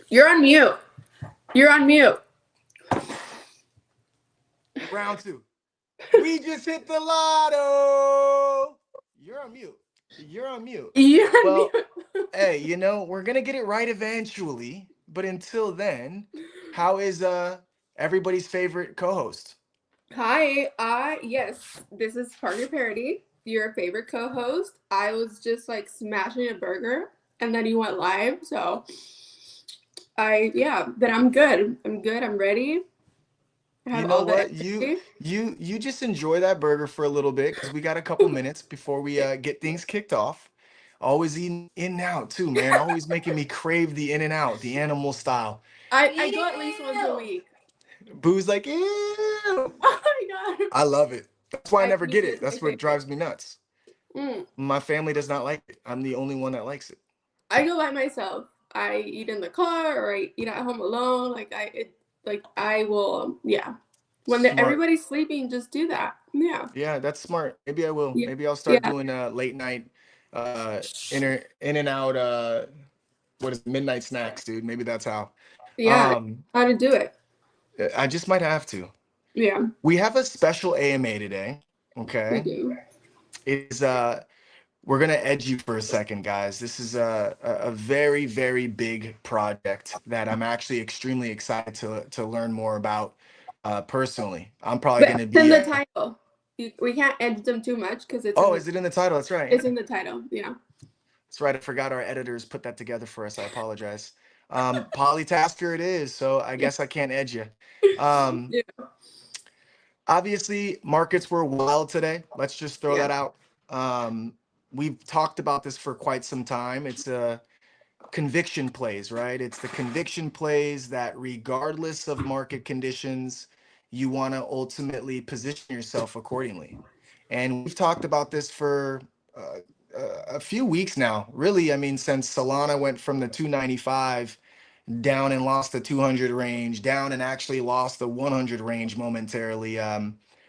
You're on mute. You're on mute. Round two. We just hit the lotto. You're on mute. You're on mute. You're on Well, mute. hey, we're gonna get it right eventually. But until then, how is everybody's favorite co-host? Hi. Yes, this is Parker Parody, your favorite co-host. I was just like smashing a burger, and then you went live. So but I'm good. I'm good. I'm ready. I You have know all the what? You energy. you you just enjoy that burger for a little bit because we got a couple minutes before we get things kicked off. Always eating in and out too, man. Always making me crave the in and out, the animal style. I go at least once a week. Boo's like, ew. Oh my god. I love it. That's why I never Me get too. it. It's my That's what favorite. drives me nuts. Mm. My family does not like it. I'm the only one that likes it. I go by myself. I eat in the car or I eat at home alone. I will. Yeah. When Smart. everybody's sleeping, just do that. Yeah. Yeah, that's smart. Maybe I will. Yeah. Maybe I'll start Yeah. doing late night in and out what is it, midnight snacks, dude. Maybe that's how. Yeah. Um How to do it. I just might have to. Yeah. We have a special AMA today. We Okay. do. It is we're gonna edge you for a second, guys. This is a very, very big project that I'm actually extremely excited to learn more about personally. I'm probably But gonna it's in be the title. We can't edit them too much because oh, is it in the title? That's right. it's in the title. Yeah. That's right. I forgot our editors put that together for us. I apologize. POLYTasker it is, so I Yeah. guess I can't edge you. Um, Yeah. Obviously, markets were wild today. Let's just throw Yeah. that out. Um, we've talked about this for quite some time. It's a conviction plays, right? It's the conviction plays that regardless of market conditions, you want to ultimately position yourself accordingly. And we've talked about this for uh, a few weeks now. Really, I mean, since Solana went from the 295 down and lost the 200 range, down and actually lost the 100 range momentarily.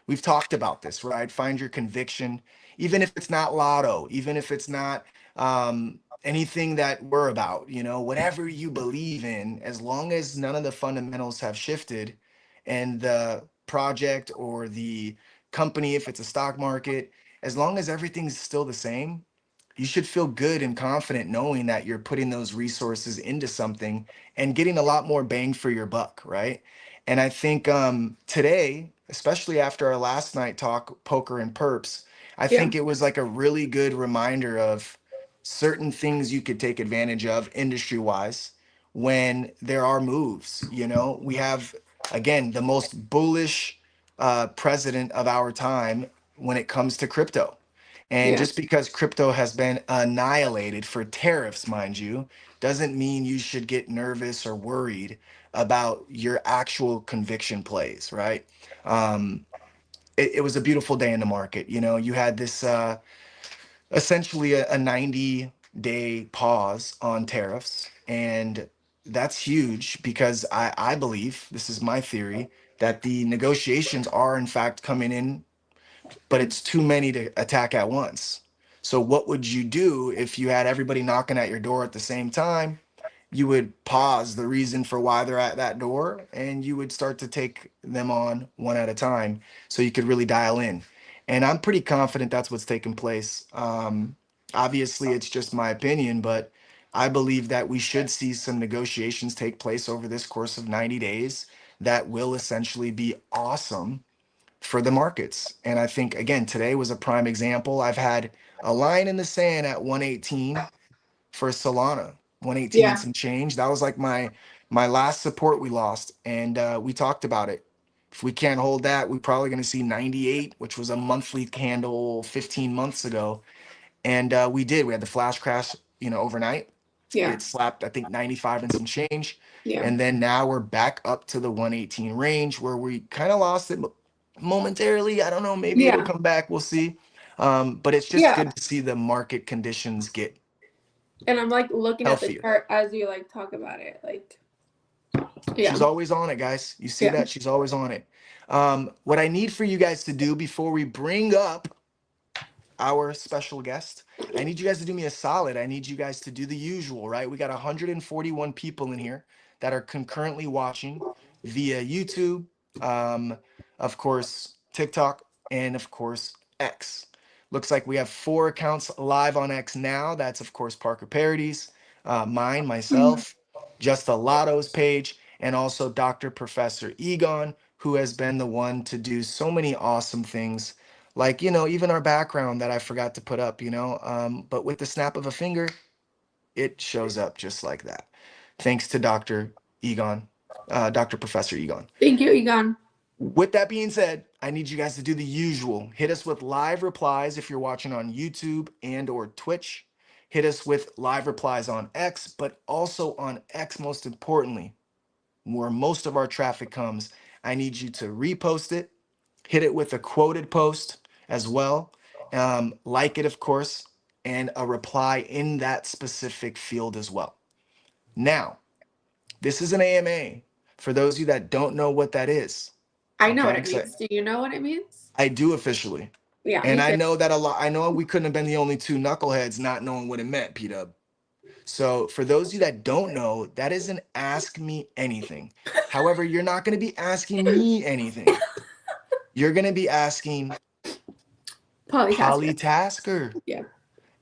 We've talked about this, right? Find your conviction, even if it's not lotto, even if it's not anything that we're about, whatever you believe in, as long as none of the fundamentals have shifted and the project or the company, if it's a stock market, as long as everything's still the same, you should feel good and confident knowing that you're putting those resources into something and getting a lot more bang for your buck, right? And I think today, especially after our last night talk, poker and perps, I Yeah. think it was like a really good reminder of certain things you could take advantage of industry wise when there are moves. We have, again, the most bullish president of our time when it comes to crypto. And Yeah. just because crypto has been annihilated for tariffs, mind you, doesn't mean you should get nervous or worried about your actual conviction plays, right? Um, it was a beautiful day in the market. You had this essentially a 90-day pause on tariffs. And that's huge because I believe, this is my theory, that the negotiations are in fact coming in, but it's too many to attack at once. So what would you do if you had everybody knocking at your door at the same time? You would pause the reason for why they're at that door and you would start to take them on one at a time so you could really dial in. And I'm pretty confident that's what's taking place. Obviously, it's just my opinion, but I believe that we should see some negotiations take place over this course of 90 days that will essentially be awesome for the markets. And I think, again, today was a prime example. I've had a line in the sand at 118 for Solana, 118 and Yeah. some change. That was like my last support we lost. And we talked about it. If we can't hold that, we're probably going to see 98, which was a monthly candle 15 months ago. And we did. We had the flash crash, overnight. Yeah. It slapped, I think, 95 and some change. Yeah. And then now we're back up to the 118 range where we kind of lost it momentarily. I don't know. Maybe it'll Yeah. come back. We'll see. But it's just Yeah. good to see the market conditions get And I'm like looking at the healthier. chart as you like talk about it. Like, She's yeah. always on it, guys. You see Yeah. that? She's always on it. What I need for you guys to do before we bring up our special guest, I need you guys to do me a solid. I need you guys to do the usual, right? We got 141 people in here. that are concurrently watching via YouTube, um, of course, TikTok, and of course, X. Looks like we have 4 accounts live on X now. That's, of course, Parker Parodies, mine, Mhm. myself, Just the Lotto's page, and also Dr. Professor Egon, who has been the one to do so many awesome things. Like, even our background that I forgot to put up, but with the snap of a finger, it shows up just like that. Thanks to Dr. Egon, Dr. Professor Egon. Thank you, Egon. With that being said, I need you guys to do the usual. Hit us with live replies if you're watching on YouTube and or Twitch. Hit us with live replies on X, but also on X, most importantly, where most of our traffic comes. I need you to repost it, hit it with a quoted post as well. Like it, of course, and a reply in that specific field as well. Now, this is an AMA. For those of you that don't know what that is, I know what okay? it means. Do you know what it means? I do officially. Yeah, And me I too. know that a lot, I know we couldn't have been the only two knuckleheads not knowing what it meant, P Dub. So for those of you that don't know, that is an ask me anything. However, you're not going to be asking me anything. You're going to be asking POLYTasker. POLYTasker. Yeah.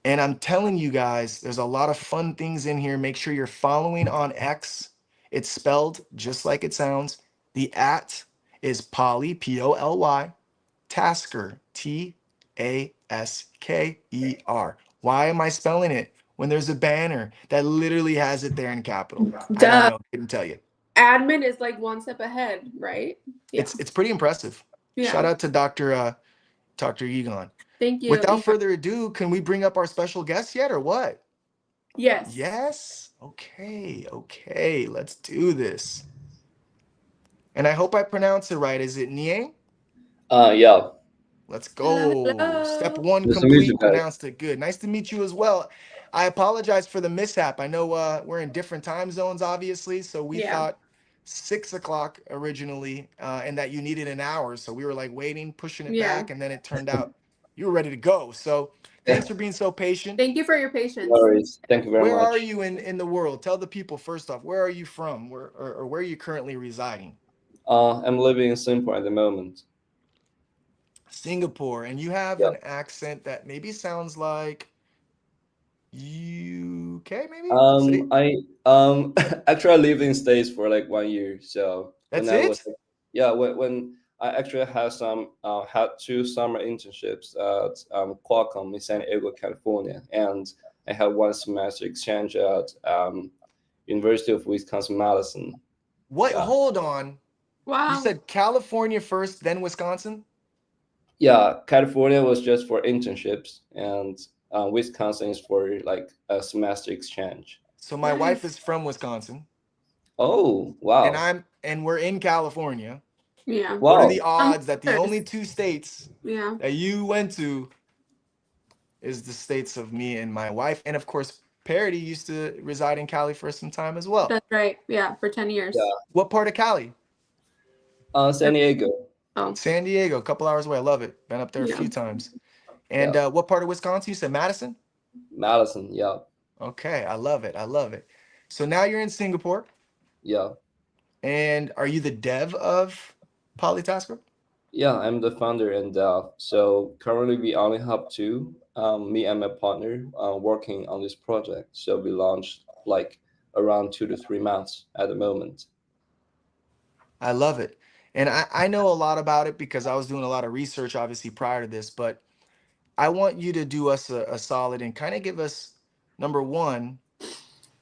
And I'm telling you guys, there's a lot of fun things in here. Make sure you're following on X. It's spelled just like it sounds. The at is Poly, Poly, Tasker, Tasker. Why am I spelling it when there's a banner that literally has it there in capital? I don't Duh. know. Couldn't tell you. Admin is like one step ahead, right? Yeah. It's pretty impressive. Yeah. Shout out to Dr. Egon. Thank you, Without Egon. further ado, can we bring up our special guest yet or what? Yes. Yes? Okay, okay, let's do this. And I hope I pronounce it right. Is it Niang? Yeah. Let's Hello, go. Step hello. one Nice to meet you complete. guys. Pronounced it good. Nice to meet you as well. I apologize for the mishap. I know we're in different time zones, obviously. So we Yeah. thought 6 o'clock originally, and that you needed an hour. So we were like waiting, pushing it Yeah. back, and then it turned out you were ready to go. So thanks for being so patient. Thank you for your No patience. worries. Thank you very Where are much. you in the world? Tell the people first off, where are you from? Or where are you currently residing? I'm living in Singapore at the moment. Singapore, and you have Yeah. an accent that maybe sounds like UK, maybe? Say I actually I lived in States for like 1 year. So when that's I was it? yeah when I actually had 2 summer internships at Qualcomm in San Diego, California, and I had 1 semester exchange at University of Wisconsin-Madison. What? Yeah. Hold on. You Wow. said California first, then Wisconsin? Yeah, California was just for internships, and Wisconsin is for like a semester exchange. So my wife Nice. is from Wisconsin, Oh, and wow. we're in California. Yeah. What are the Wow. odds that the only Sisters. two states Yeah. that you went to is the states of me and my wife? And of course, Parody used to reside in Cali for some time as well. That's right. Yeah. For 10 years. Yeah. What part of Cali? San Diego. Oh, San Diego, a couple hours away. I love it. Been up there a yeah. few times. And Yeah. what part of Wisconsin? You said Madison? Madison. Yeah. Okay, I love it. I love it. So now you're in Singapore, Yeah. and are you the dev of PolyTasker? Yeah. I'm the founder and so currently we only have two, me and my partner, working on this project. So we launched like around 2 to 3 months at the moment. I love it. And I know a lot about it because I was doing a lot of research, obviously, prior to this, but I want you to do us a solid and kind of give us number one,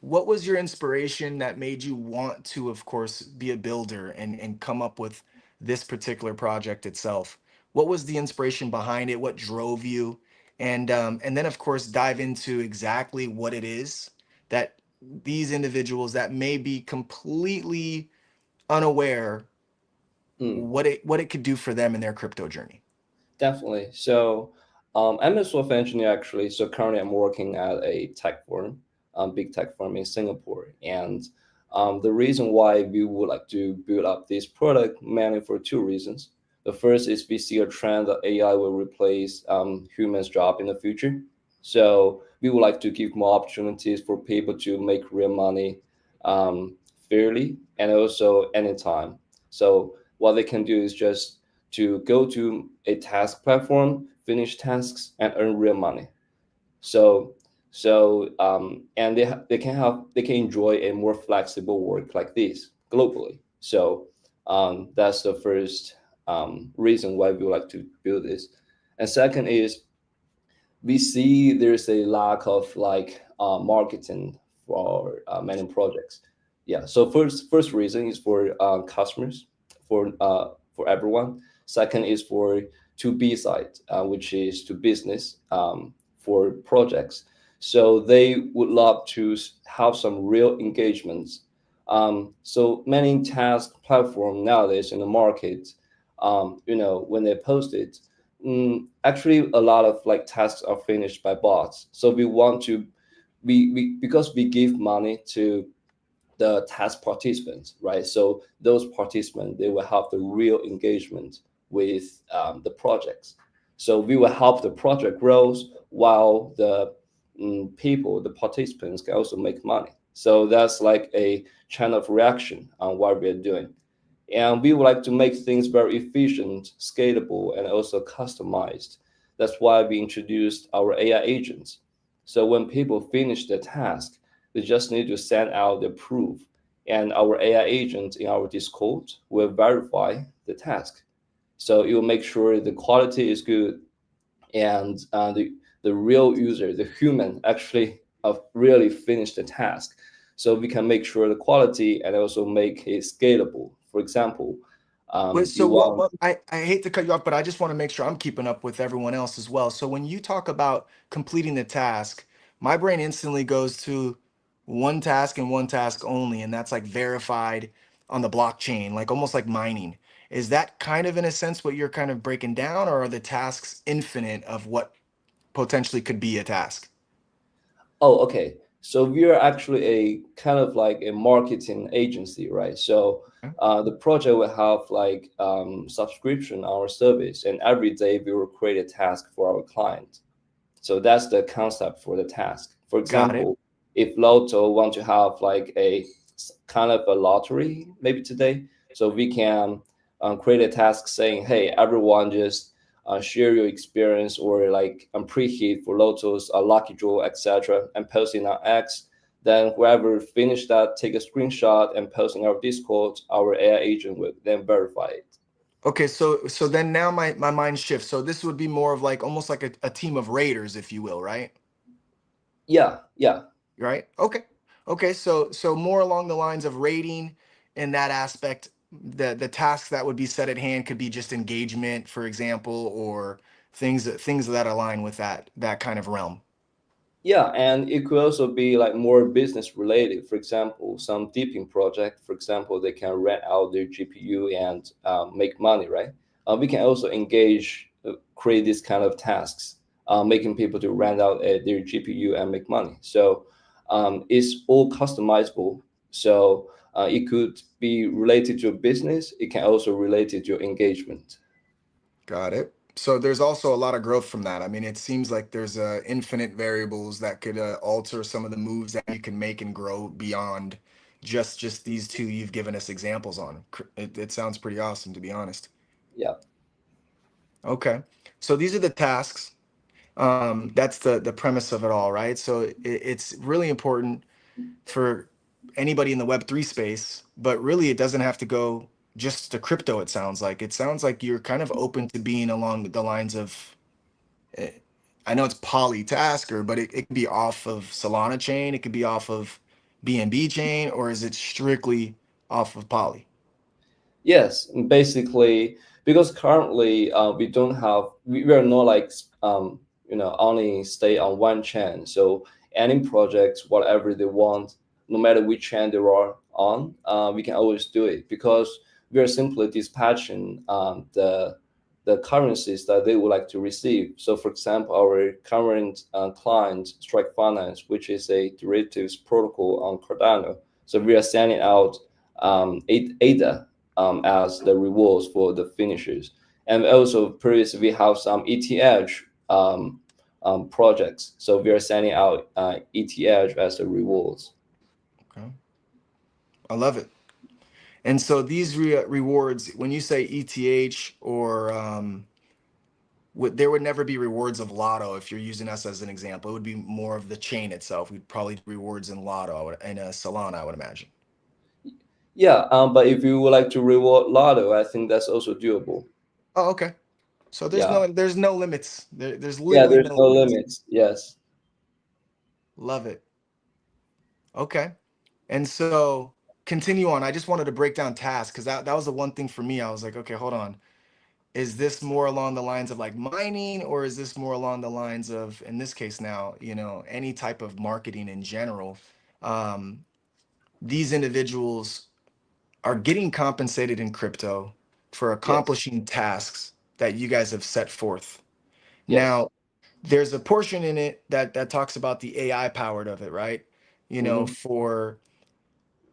what was your inspiration that made you want to, of course, be a builder and come up with this particular project itself? What was the inspiration behind it? What drove you? And then, of course, dive into exactly what it is that these individuals that may be completely unaware Mm. what it could do for them in their crypto journey. Definitely. So, I'm a software engineer actually. So currently, I'm working at a tech firm, big tech firm in Singapore. And the reason why we would like to build up this product mainly for 2 reasons. The first is we see a trend that AI will replace humans' job in the future. So we would like to give more opportunities for people to make real money fairly and also anytime. So what they can do is just to go to a task platform, finish tasks, and earn real money. So and they can enjoy a more flexible work like this globally. So that's the first reason why we would like to build this. And second is we see there's a lack of like marketing for many projects. Yeah. So first reason is for customers, for everyone. Second is for to B side, which is to business for projects. So they would love to have some real engagements. So many task platform nowadays in the market, when they post it, actually a lot of like tasks are finished by bots. So we want to we because we give money to the task participants, right? So those participants, they will have the real engagement with the projects. So we will help the project grows while the people, the participants, can also make money. So that's like a chain of reaction on what we're doing. And we would like to make things very efficient, scalable, and also customized. That's why we introduced our AI agents. So when people finish the task, they just need to send out the proof, and our AI agent in our Discord will verify the task. So it will make sure the quality is good, and the real user, the human, actually really finish the task. So we can make sure the quality and also make it scalable. For example, Wait, you so want. I hate to cut you off, but I just want to make sure I'm keeping up with everyone else as well. So when you talk about completing the task, my brain instantly goes to one task and one task only, and that's like verified on the blockchain, like almost like mining. Is that kind of in a sense what you're kind of breaking down, or are the tasks infinite of what potentially could be a task? Oh, okay. So we are actually a kind of like a marketing agency, right? So Okay. the project will have like subscription on our service, and every day we will create a task for our client. So that's the concept for the task. For Got it. example, if Lotto want to have like a kind of a lottery maybe today, so we can create a task saying, "Hey, everyone, just share your experience or like preheat for Lotto's lucky draw, etc., and post in our X." Then whoever finish that, take a screenshot and post in our Discord. Our AI agent will then verify it. Okay, so then now my mind shifts. So this would be more of like almost like a team of raiders, if you will, right? Yeah, yeah. Right? Okay. Okay, so more along the lines of rating in that aspect, the tasks that would be set at hand could be just engagement, for example, or things that align with that kind of realm. Yeah, and it could also be like more business related. For example, some deeping project, for example, they can rent out their GPU and make money, right? We can also engage, create this kind of tasks, making people to rent out their GPU and make money. So it's all customizable. So it could be related to your business. It can also related to your engagement. Got it. So there's also a lot of growth from that. I mean, it seems like there's infinite variables that could alter some of the moves that you can make and grow beyond just these two you've given us examples on. It sounds pretty awesome, to be honest. Yeah. Okay. So these are the tasks. That's the premise of it all, right? So it's really important for anybody in the Web3 space, but really it doesn't have to go just to crypto. It sounds like you're kind of open to being along the lines of, eh, I know it's POLYTasker, but it could be off of Solana chain, it could be off of BNB chain, or is it strictly off of Poly? Yes, basically, because currently we are not like only stay on one chain. So any projects, whatever they want, no matter which chain they are on, we can always do it because we are simply dispatching the currencies that they would like to receive. So, for example, our current client, Strike Finance, which is a derivatives protocol on Cardano. So we are sending out ADA as the rewards for the finishers. And also, previously, we have some ETH projects. So we are sending out ETH as the rewards. Okay. I love it. And so these rewards, when you say ETH or there would never be rewards of Lotto if you're using us as an example. It would be more of the chain itself. We'd probably do rewards in Lotto, in a Solana, I would imagine. Yeah, but if you would like to reward Lotto, I think that's also doable. Oh, okay. So Yeah, there's no limits. There's yeah, literally there's no no limits. limits. Yes. Love it. Okay. And so continue on. I just wanted to break down tasks because that was the one thing for me. I was like, okay, hold on. Is this more along the lines of like mining, or is this more along the lines of, in this case now, any type of marketing in general? Um, these individuals are getting compensated in crypto for Yes. accomplishing tasks that you guys have set forth. Yes. Now, there's a portion in it that talks about the AI powered of it, right? You know, Mm-hmm.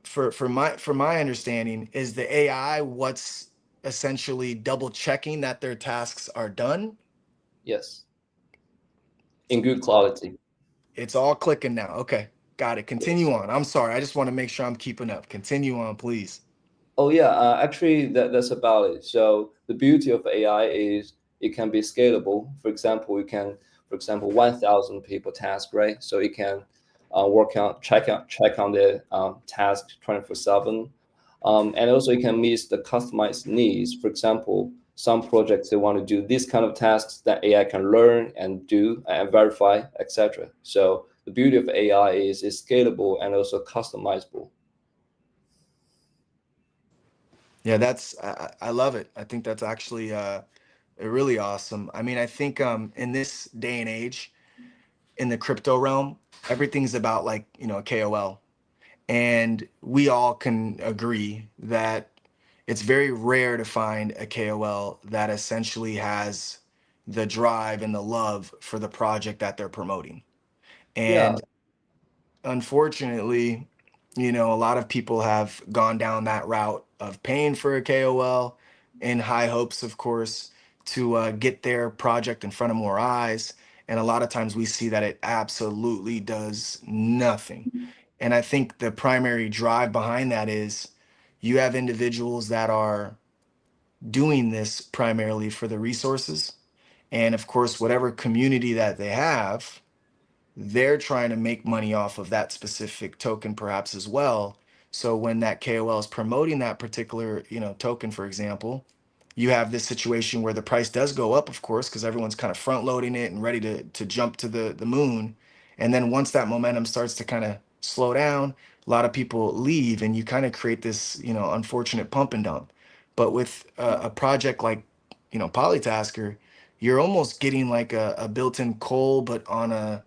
for my understanding, is the AI what's essentially double checking that their tasks are done? Yes. In good It's all quality. it's all clicking now. Okay, got it. Yes. Continue on. I'm sorry. I just want to make sure I'm keeping up. Continue on, please. Oh yeah, actually that's about it. So the beauty of AI is it can be scalable. For example, you can, for example, 1,000 people task, right? So it can check on the task 24/7, and also it can meet the customized needs. For example, some projects they want to do this kind of tasks that AI can learn and do and verify, etc. So the beauty of AI is it's scalable and also customizable. Yeah, I love it. I think that's actually really awesome. I mean, I think in this day and age, in the crypto realm, everything's about like, a KOL. And we all can agree that it's very rare to find a KOL that essentially has the drive and the love for the project that they're promoting. Yeah. And unfortunately, a lot of people have gone down that route of paying for a KOL in high hopes, of course, to get their project in front of more eyes. And a lot of times we see that it absolutely does nothing. And I think the primary drive behind that is you have individuals that are doing this primarily for the resources. And of course, whatever community that they have, they're trying to make money off of that specific token perhaps as well. So when that KOL is promoting that particular, token, for example, you have this situation where the price does go up, of course, because everyone's kind of front loading it and ready to jump to the moon. And then once that momentum starts to kind of slow down, a lot of people leave and you kind of create this, unfortunate pump and dump. But with a project like, POLYTasker, you're almost getting like a built-in coal, but on a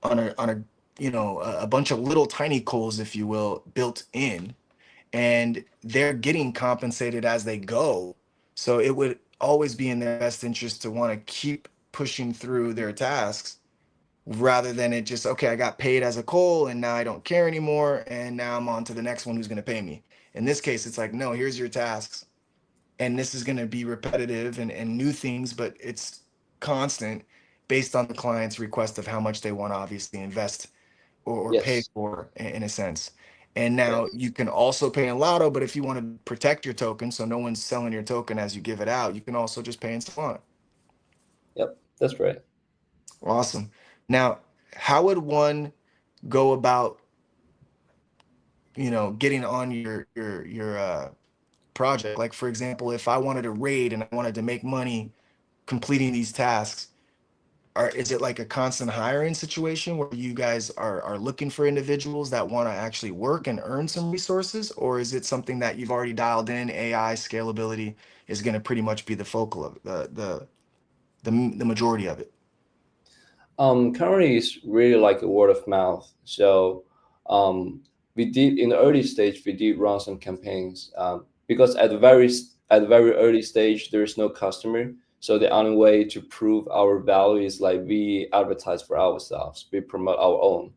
a bunch of little tiny coals, if you will, built in, and they're getting compensated as they go. So it would always be in their best interest to want to keep pushing through their tasks rather than it just, okay, I got paid as a coal and now I don't care anymore and now I'm on to the next one who's going to pay me. In this case, it's like, no, here's your tasks, and this is going to be repetitive and new things, but it's constant based on the client's request of how much they want to obviously invest or pay Yes. for in a sense. And now Yes. you can also pay in Lotto, but if you want to protect your token so no one's selling your token as you give it out, you can also just pay in Solana. Yep. That's right. Awesome. Now, how would one go about, getting on your project? Like for example, if I wanted to raid and I wanted to make money completing these tasks, is it like a constant hiring situation where you guys are looking for individuals that want to actually work and earn some resources, or is it something that you've already dialed in? AI scalability is going to pretty much be the focal of the majority of it. Currently, it's really like a word of mouth. So, we did in the early stage, we did run some campaigns because at the very early stage, there is no customer. So the only way to prove our value is like we advertise for ourselves, we promote our own.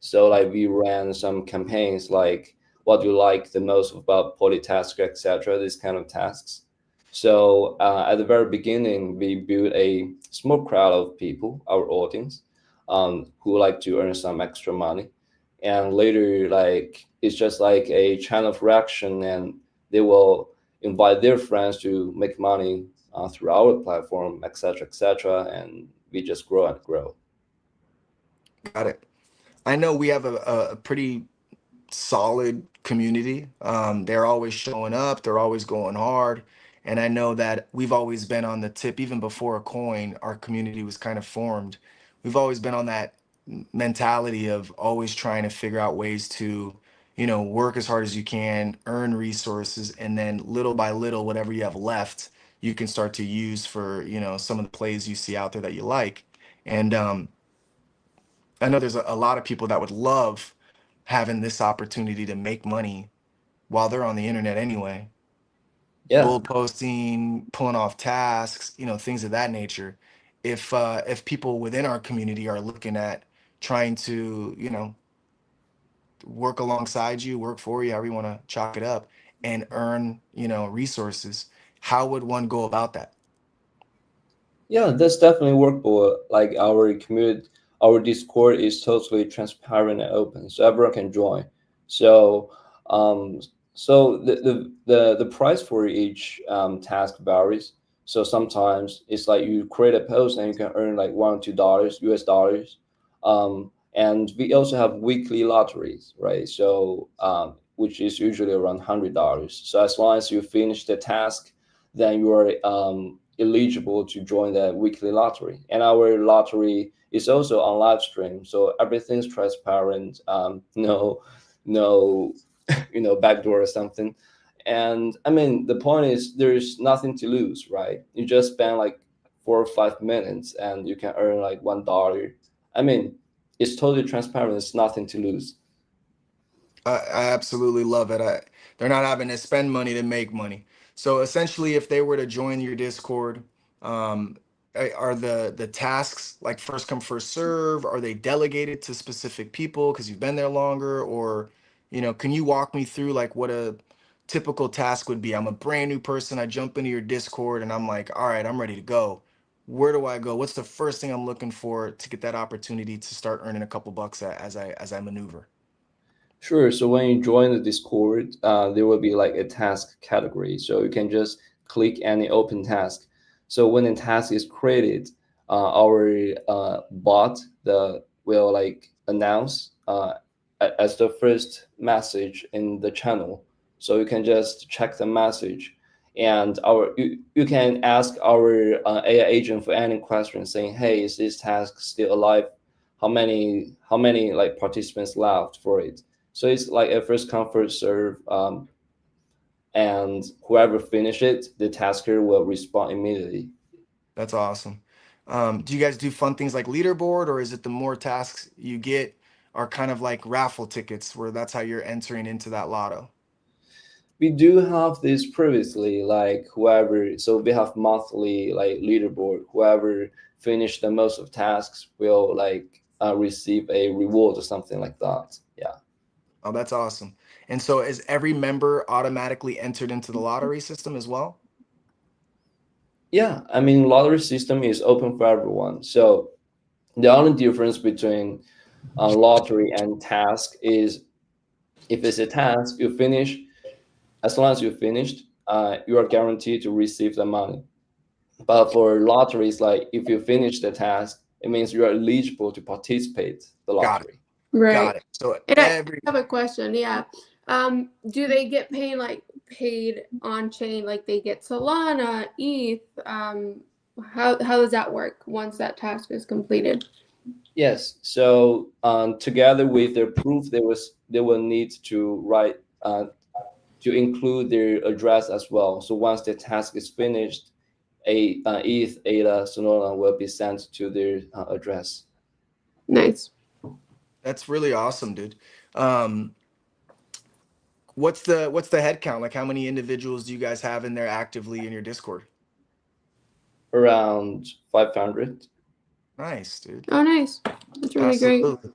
So like we ran some campaigns like what do you like the most about POLYTasker, etc. These kind of tasks. So at the very beginning, we built a small crowd of people, our audience, who like to earn some extra money. and later like it's just like a chain of reaction, and they will invite their friends to make money through our platform, etc., and we just grow and grow. Got it. I know we have a pretty solid community. They're always showing up, they're always going hard. And I know that we've always been on the tip, even before a coin, our community was kind of formed. We've always been on that mentality of always trying to figure out ways to, work as hard as you can, earn resources, and then little by little, whatever you have left, you can start to use for, some of the plays you see out there that you like. And I know there's a lot of people that would love having this opportunity to make money while they're on the internet anyway, Yeah. bull posting, pulling off tasks, things of that nature. If people within our community are looking at trying to, work alongside you, work for you, however you want to chalk it up, and earn, resources, how would one go about that? Yeah, that's definitely workable. Like our community, our Discord is totally transparent and open, so everyone can join. So, um, so the price for each task varies. So sometimes it's like you create a post and you can earn like $1 or $2 US dollars. And we also have weekly lotteries, right? So, which is usually around $100. So as long as you finish the task, then you are eligible to join the weekly lottery. And our lottery is also on live stream, so everything's transparent. No, backdoor or something. And I mean, the point is, there's nothing to lose, right? You just spend like 4 or 5 minutes, and you can earn like $1. I mean, it's totally transparent. It's nothing to lose. I absolutely love it. They're not having to spend money to make money. So essentially, if they were to join your Discord, um, are the tasks like first come first serve? Are they delegated to specific people because you've been there longer? Or, can you walk me through like what a typical task would be? I'm a brand new person. I jump into your Discord and I'm like, all right, I'm ready to go. Where do I go? What's the first thing I'm looking for to get that opportunity to start earning a couple bucks as I maneuver? Sure. So when you join the Discord, there will be like a task category. So you can just click any open task. So when a task is created, our bot the will like announce as the first message in the channel. So you can just check the message, and you can ask our AI agent for any question, saying, "Hey, is this task still alive? How many like participants left for it?" So it's like a first come first serve, and whoever finish it, the tasker will respond immediately. That's awesome. Do you guys do fun things like leaderboard, or is it the more tasks you get are kind of like raffle tickets where that's how you're entering into that lotto? We do have this previously, like whoever. So we have monthly like leaderboard. Whoever finish the most of tasks will like receive a reward or something like that. Yeah. Oh, that's awesome. And so is every member automatically entered into the lottery system as well? Yeah, I mean, lottery system is open for everyone. So the only difference between lottery and task is, if it's a task you finish, as long as you finished, you are guaranteed to receive the money. But for lotteries, like if you finish the task, it means you are eligible to participate the Got it. lottery. Right. Got it. So And I every have a question. Yeah. Do they get paid on chain like they get Solana, ETH? How does that work once that task is completed? Yes. So together with their proof, they will need to write to include their address as well. So once the task is finished, a ETH, ADA, Solana will be sent to their address. Nice. That's really awesome, dude. Um, what's the head count? Like how many individuals do you guys have in there actively in your Discord? Around 500. Nice, dude. Oh, nice. That's really great. Absolutely.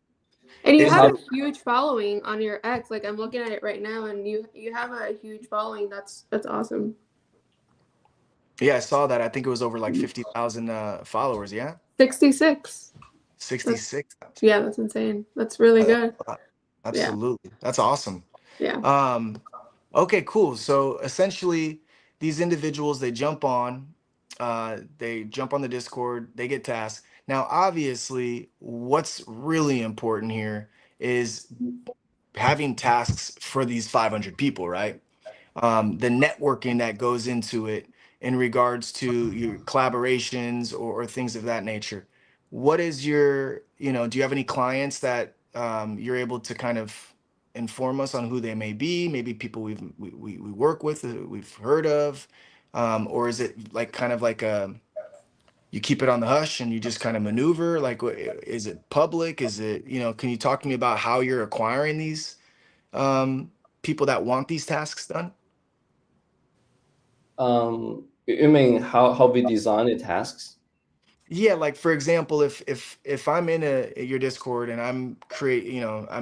And you Is have there a huge following on your X. Like I'm looking at it right now, and you have a huge following. That's awesome. Yeah, I saw that. I think it was over like 50,000 followers. Yeah, 66. That's 66. yeah, that's insane. That's really good. Yeah. Absolutely. That's awesome. Yeah. Um, okay, cool. So essentially, these individuals they jump on the Discord, they get tasks. Now, obviously, what's really important here is having tasks for these 500 people, right? The networking that goes into it in regards to your collaborations or things of that nature. What is your, do you have any clients that you're able to kind of inform us on who they may be? Maybe people we work with, we've heard of, or is it like kind of like you keep it on the hush and you just kind of maneuver? Like, is it public? Is it, can you talk to me about how you're acquiring these people that want these tasks done? You mean how we design the tasks? Yeah, like for example, if I'm in your Discord and I'm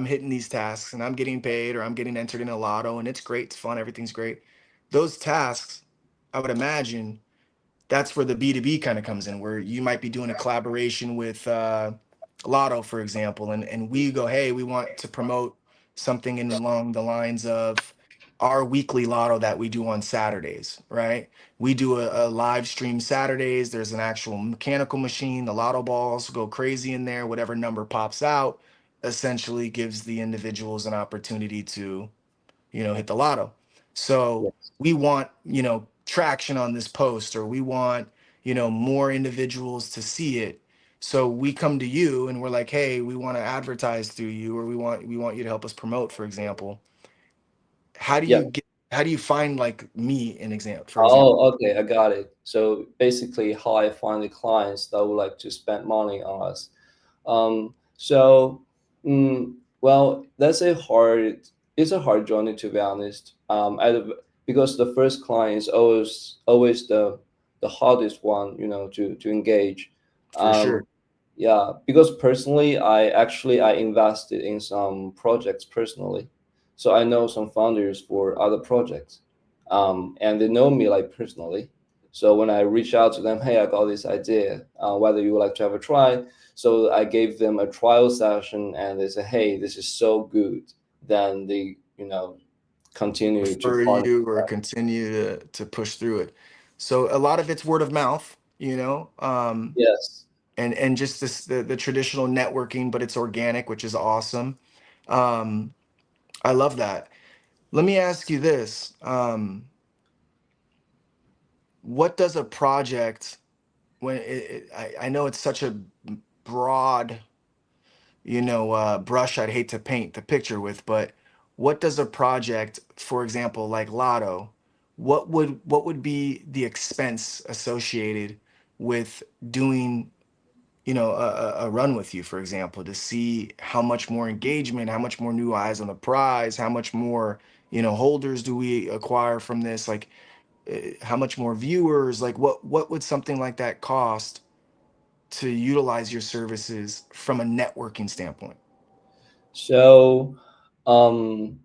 hitting these tasks and I'm getting paid or I'm getting entered in a lotto and it's great, it's fun, everything's great. Those tasks, I would imagine that's where the B2B kind of comes in, where you might be doing a collaboration with Lotto, for example, and we go, hey, we want to promote something in along the lines of our weekly Lotto that we do on Saturdays, right? We do a live stream Saturdays. There's an actual mechanical machine. The Lotto balls go crazy in there. Whatever number pops out essentially gives the individuals an opportunity to hit the lotto. So Yes. we want, traction on this post, or we want, more individuals to see it. So we come to you and we're like, hey, we want to advertise through you, or we want you to help us promote, for example. How do Yeah. you get how do you find like me an example, for example? Oh, okay, I got it. So basically, how I find the clients that would like to spend money on us. So, well, it's a hard journey to be honest. Because the first client is always the hardest one, to engage. For sure. Yeah, because personally, I invested in some projects personally, so I know some founders for other projects, and they know me like personally. So when I reach out to them, hey, I got this idea, whether you would like to have a try. So I gave them a trial session, and they say, hey, this is so good. Then they, continue to Refer partner. you or continue to push through it. So a lot of it's word of mouth, Yes. and just the traditional networking, but it's organic, which is awesome. Um, I love that. Let me ask you this. What does a project I know it's such a broad, brush I'd hate to paint the picture with, but what does a project, for example, like Lotto, what would be the expense associated with doing a run with you, for example, to see how much more engagement, how much more new eyes on the prize, how much more, holders do we acquire from this? Like, how much more viewers? Like, what would something like that cost to utilize your services from a networking standpoint? So, um,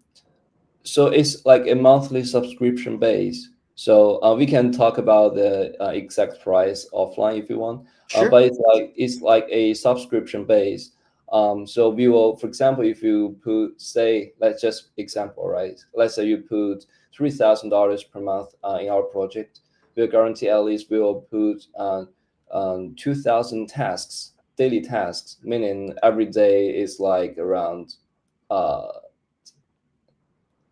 so it's like a monthly subscription base. So we can talk about the exact price offline if you want. Sure. But it's like a subscription base. So we will, for example, if you put, say, let's just example, right? Let's say you put $3,000 per month in our project. We'll guarantee at least we will put 2,000 tasks, daily tasks, meaning every day is like around uh,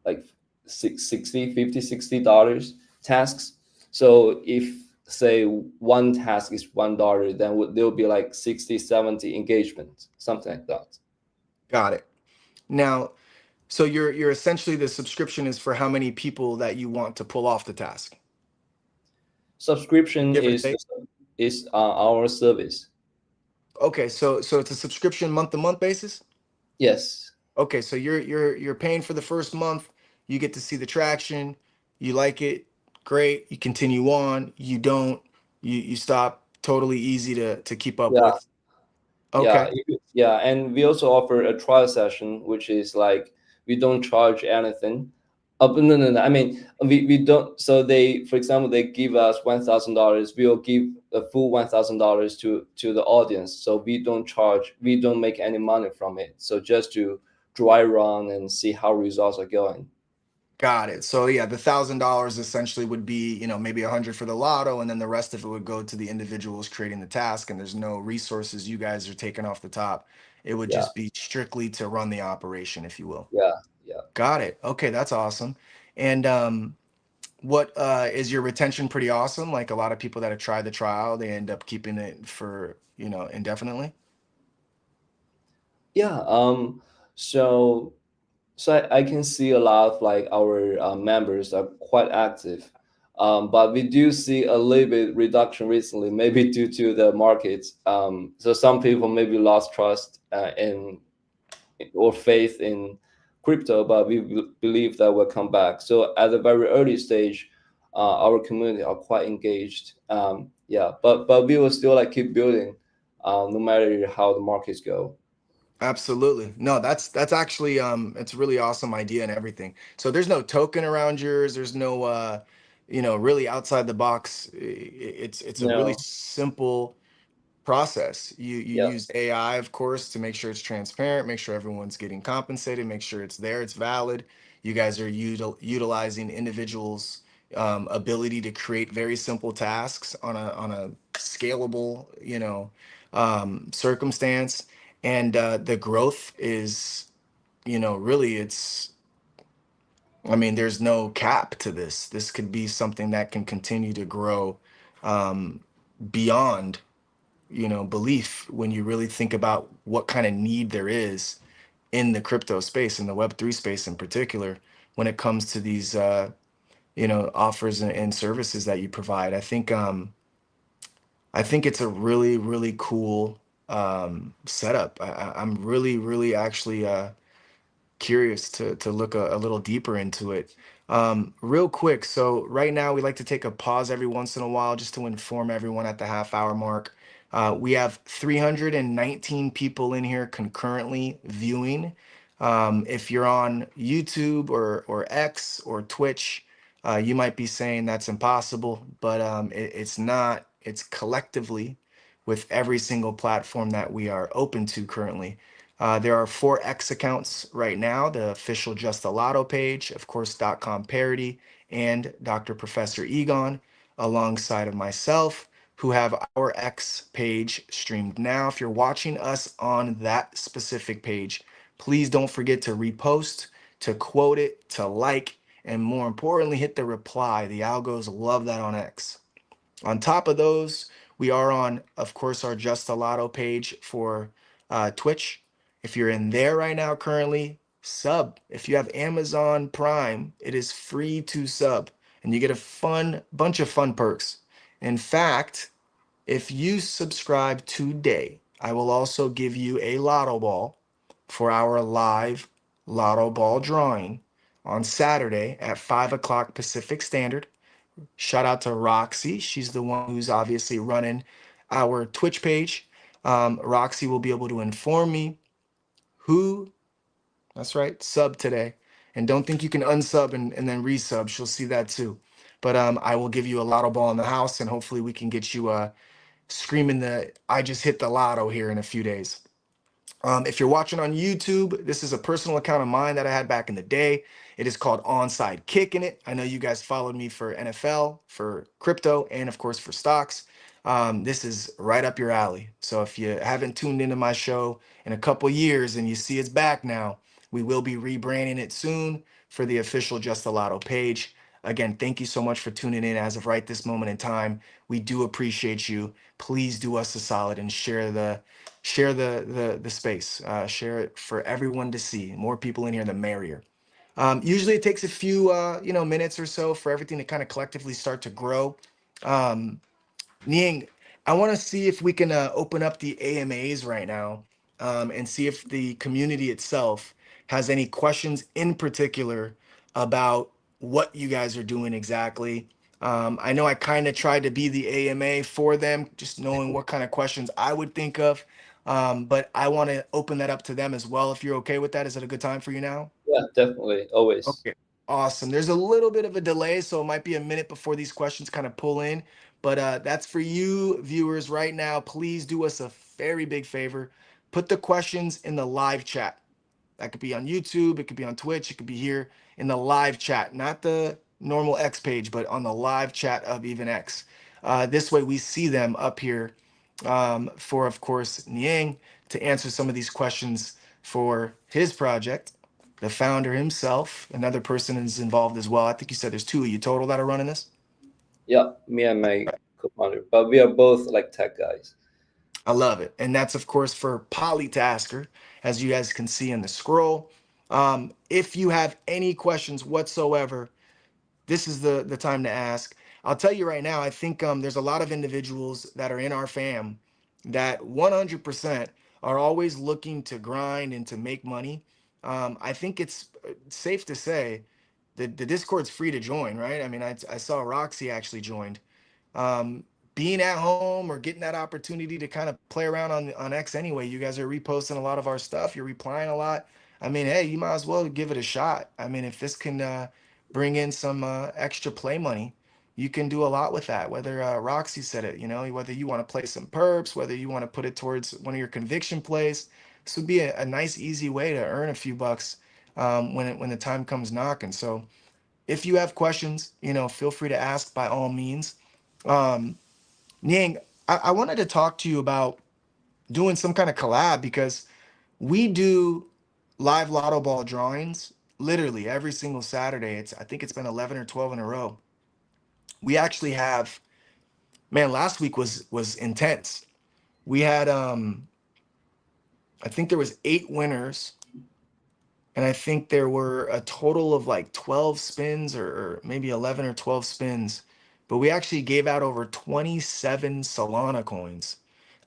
like 60, 50, $60 tasks. So if say one task is $1, then there will be like 60, 70 engagement, something like that. Got it. Now, so you're essentially, the subscription is for how many people that you want to pull off the task, Subscription give or is take. our service. Okay, so it's a subscription month to month basis. Yes. Okay, so you're paying for the first month. You get to see the traction. You like it, great. You continue on. You don't, you stop. Totally easy to keep up Yeah. with. Yeah, Okay, yeah, and we also offer a trial session, which is like we don't charge anything. But no, no, no. I mean, we don't. So they, for example, they give us $1,000. We will give a full $1,000 to the audience. So we don't charge. We don't make any money from it. So just to dry run and see how results are going. Got it. So yeah, the $1,000 essentially would be, maybe 100 for the lotto, and then the rest of it would go to the individuals creating the task, and there's no resources you guys are taking off the top. It would Yeah, just be strictly to run the operation, if you will. yeah, yeah. Got it. Okay, that's awesome. And what is your retention pretty awesome? Like a lot of people that have tried the trial, they end up keeping it for, indefinitely. Yeah. So I can see a lot of like our members are quite active, but we do see a little bit reduction recently, maybe due to the markets. So some people maybe lost trust in or faith in crypto, but we believe that will come back. So at a very early stage, our community are quite engaged. Yeah, but we will still like keep building, no matter how the markets go. Absolutely. No, that's actually it's a really awesome idea and everything. So there's no token around yours. There's no really outside the box. It's a really No. simple process. You Yeah. use AI, of course, to make sure it's transparent, make sure everyone's getting compensated, make sure it's there, it's valid. You guys are utilizing individuals' ability to create very simple tasks on a scalable, circumstance, and the growth is, really it's. I mean, there's no cap to this. This could be something that can continue to grow um, beyond belief when you really think about what kind of need there is in the crypto space, in the Web3 space in particular, when it comes to these offers and services that you provide. I think it's a really, really cool setup. I'm really, really actually curious to look a little deeper into it. Real quick, so right now we like to take a pause every once in a while just to inform everyone at the half-hour mark. We have 319 people in here concurrently viewing. If you're on YouTube or X or Twitch, you might be saying that's impossible, but it's not. It's collectively with every single platform that we are open to currently. There are 4X accounts right now, the official Just a Lotto page, of course, .com Parody, and Dr. Professor Egon, alongside of myself, who have our X page streamed now. If you're watching us on that specific page, please don't forget to repost, to quote it, to like, and more importantly, hit the reply. The algos love that on X. On top of those, we are on, of course, our Just a Lotto page for Twitch. If you're in there right now currently, sub. If you have Amazon Prime, it is free to sub, and you get a fun bunch of fun perks. In fact, if you subscribe today, I will also give you a Lotto Ball for our live Lotto Ball drawing on Saturday at 5 o'clock Pacific Standard. Shout out to Roxy. She's the one who's obviously running our Twitch page. Roxy will be able to inform me who, that's right, sub today. And don't think you can unsub and then resub. She'll see that too. But I will give you a lotto ball in the house, and hopefully we can get you screaming the I just hit the lotto here in a few days. If you're watching on YouTube, this is a personal account of mine that I had back in the day. It is called Onside Kicking It. I know you guys followed me for NFL, for crypto, and of course for stocks. This is right up your alley. So if you haven't tuned into my show in a couple years and you see it's back now, we will be rebranding it soon for the official Just a Lotto page. Again, thank you so much for tuning in as of right this moment in time. We do appreciate you. Please do us a solid and share the space, share it for everyone to see. More people in here, the merrier. Usually it takes a few minutes or so for everything to kind of collectively start to grow. um, Niang, I want to see if we can open up the AMAs right now, and see if the community itself has any questions in particular about what you guys are doing exactly. I know I kind of tried to be the AMA for them, just knowing what kind of questions I would think of. But I want to open that up to them as well. If you're okay with that, is it a good time for you now? Yeah, definitely, always. Okay, awesome. There's a little bit of a delay, so it might be a minute before these questions kind of pull in. But that's for you viewers right now. Please do us a very big favor. Put the questions in the live chat. That could be on YouTube, it could be on Twitch, it could be here in the live chat, not the normal X page, but on the live chat of Even X. This way we see them up here for, of course, Niang to answer some of these questions for his project. The founder himself, another person is involved as well. I think you said there's two of you total that are running this. Yeah, me and my co-founder, but we are both like tech guys. I love it. And that's, of course, for POLYTasker, as you guys can see in the scroll. If you have any questions whatsoever, this is the time to ask. I'll tell you right now, I think there's a lot of individuals that are in our fam that 100% are always looking to grind and to make money. I think it's safe to say that the Discord's free to join, right? I mean, I saw Roxy actually joined. um, Being at home or getting that opportunity to kind of play around on X anyway. You guys are reposting a lot of our stuff. You're replying a lot. I mean, hey, you might as well give it a shot. I mean, if this can bring in some extra play money, you can do a lot with that. Whether Roxy said it, you know, whether you want to play some perps, whether you want to put it towards one of your conviction plays, this would be a nice, easy way to earn a few bucks when the time comes knocking. So if you have questions, you know, feel free to ask by all means. Um, Niang, I wanted to talk to you about doing some kind of collab because we do live lotto ball drawings literally every single Saturday. I think it's been 11 or 12 in a row. We actually have, man, last week was intense. We had I think there was 8 winners, and I think there were a total of like 12 spins or maybe 11 or 12 spins. But we actually gave out over 27 Solana coins,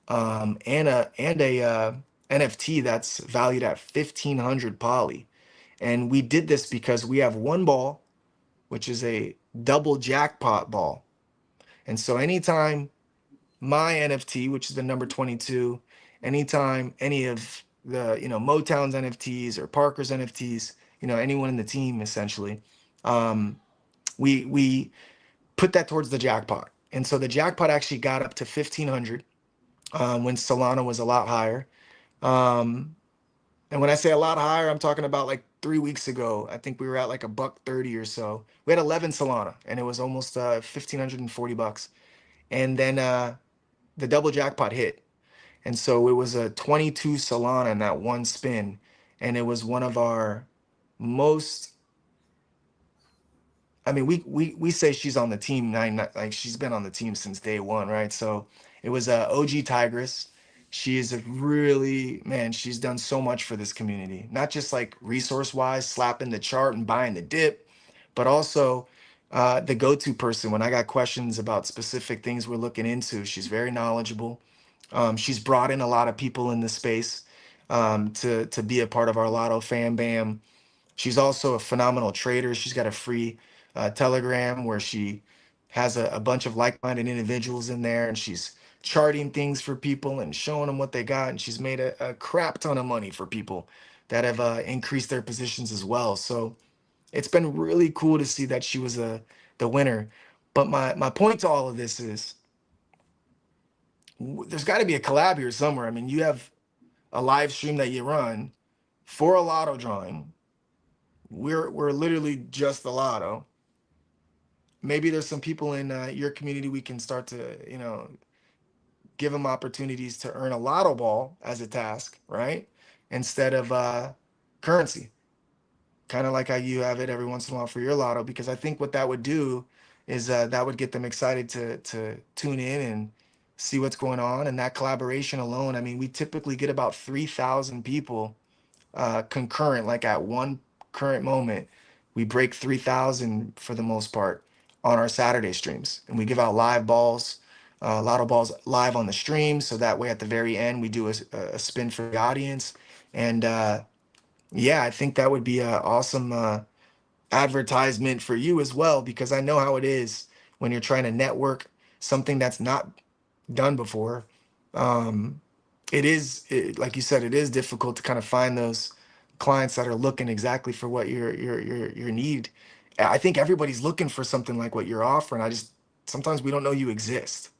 and a NFT that's valued at 1,500 poly. And we did this because we have one ball, which is a double jackpot ball. And so anytime my NFT, which is the number 22, anytime any of the, you know, Motown's NFTs or Parker's NFTs, you know, anyone in the team essentially, um, we put that towards the jackpot. And so the jackpot actually got up to 1,500 when Solana was a lot higher. Um, and when I say a lot higher, I'm talking about like 3 weeks ago. I think we were at like a buck 30 or so. We had 11 Solana, and it was almost 1,540 bucks. And then the double jackpot hit, and so it was a 22 Solana in that one spin, and it was one of our most. I mean, we say she's on the team like she's been on the team since day one, right? So it was a OG Tigress. She is a really, man, she's done so much for this community, not just like resource wise, slapping the chart and buying the dip, but also the go-to person when I got questions about specific things we're looking into. She's very knowledgeable. She's brought in a lot of people in the space to be a part of our Lotto Fan Bam. She's also a phenomenal trader. She's got a free Telegram where she has a bunch of like-minded individuals in there, and she's charting things for people and showing them what they got. And she's made a crap ton of money for people that have increased their positions as well. So it's been really cool to see that she was the winner. But my point to all of this is there's got to be a collab here somewhere. I mean, you have a live stream that you run for a lotto drawing. We're literally just the lotto. Maybe there's some people in your community we can start to, you know, give them opportunities to earn a lotto ball as a task, right? Instead of currency, kind of like how you have it every once in a while for your lotto. Because I think what that would do is that would get them excited to tune in and see what's going on. And that collaboration alone, I mean, we typically get about 3,000 people concurrent, like at one current moment, we break 3,000 for the most part on our Saturday streams, and we give out live balls, lotto balls live on the stream. So that way, at the very end, we do a spin for the audience, and yeah, I think that would be an awesome advertisement for you as well, because I know how it is when you're trying to network something that's not done before. Um, like you said, it is difficult to kind of find those clients that are looking exactly for what your need. I think everybody's looking for something like what you're offering. I just sometimes we don't know you exist.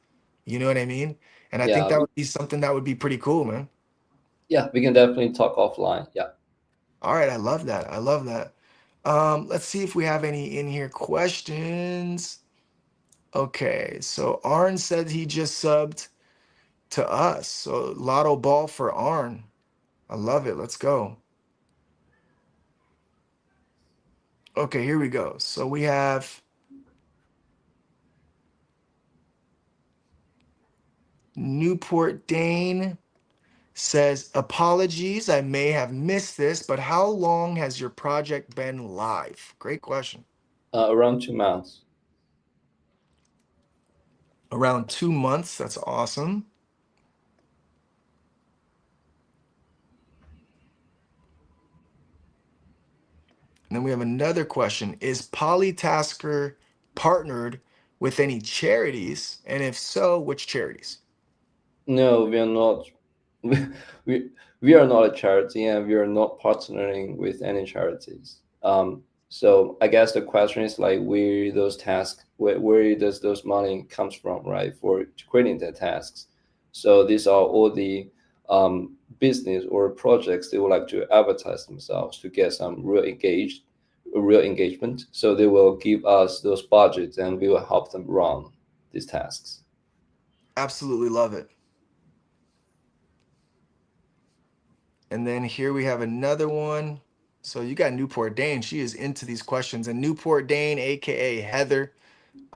You know what I mean? And I think Yeah, that would be something that would be pretty cool, man. yeah, we can definitely talk offline. Yeah. All right, I love that. I love that. Let's see if we have any in here questions. Okay, so Arn said he just subbed to us. So Lotto Ball for Arn. I love it. Let's go. Okay, here we go. So we have Newport Dane says, apologies, I may have missed this, but how long has your project been live? Great question. Around 2 months. Around 2 months. That's awesome. And then we have another question. Is POLYTasker partnered with any charities? And if so, which charities? No, we are not. we we are not a charity, and we are not partnering with any charities. So I guess the question is like where those tasks, where does those money comes from, right? For creating the tasks. So these are all the business or projects they would like to advertise themselves to get some real engagement. So they will give us those budgets, and we will help them run these tasks. Absolutely love it. And then here we have another one. So you got Newport Dane. She is into these questions. And Newport Dane, aka Heather,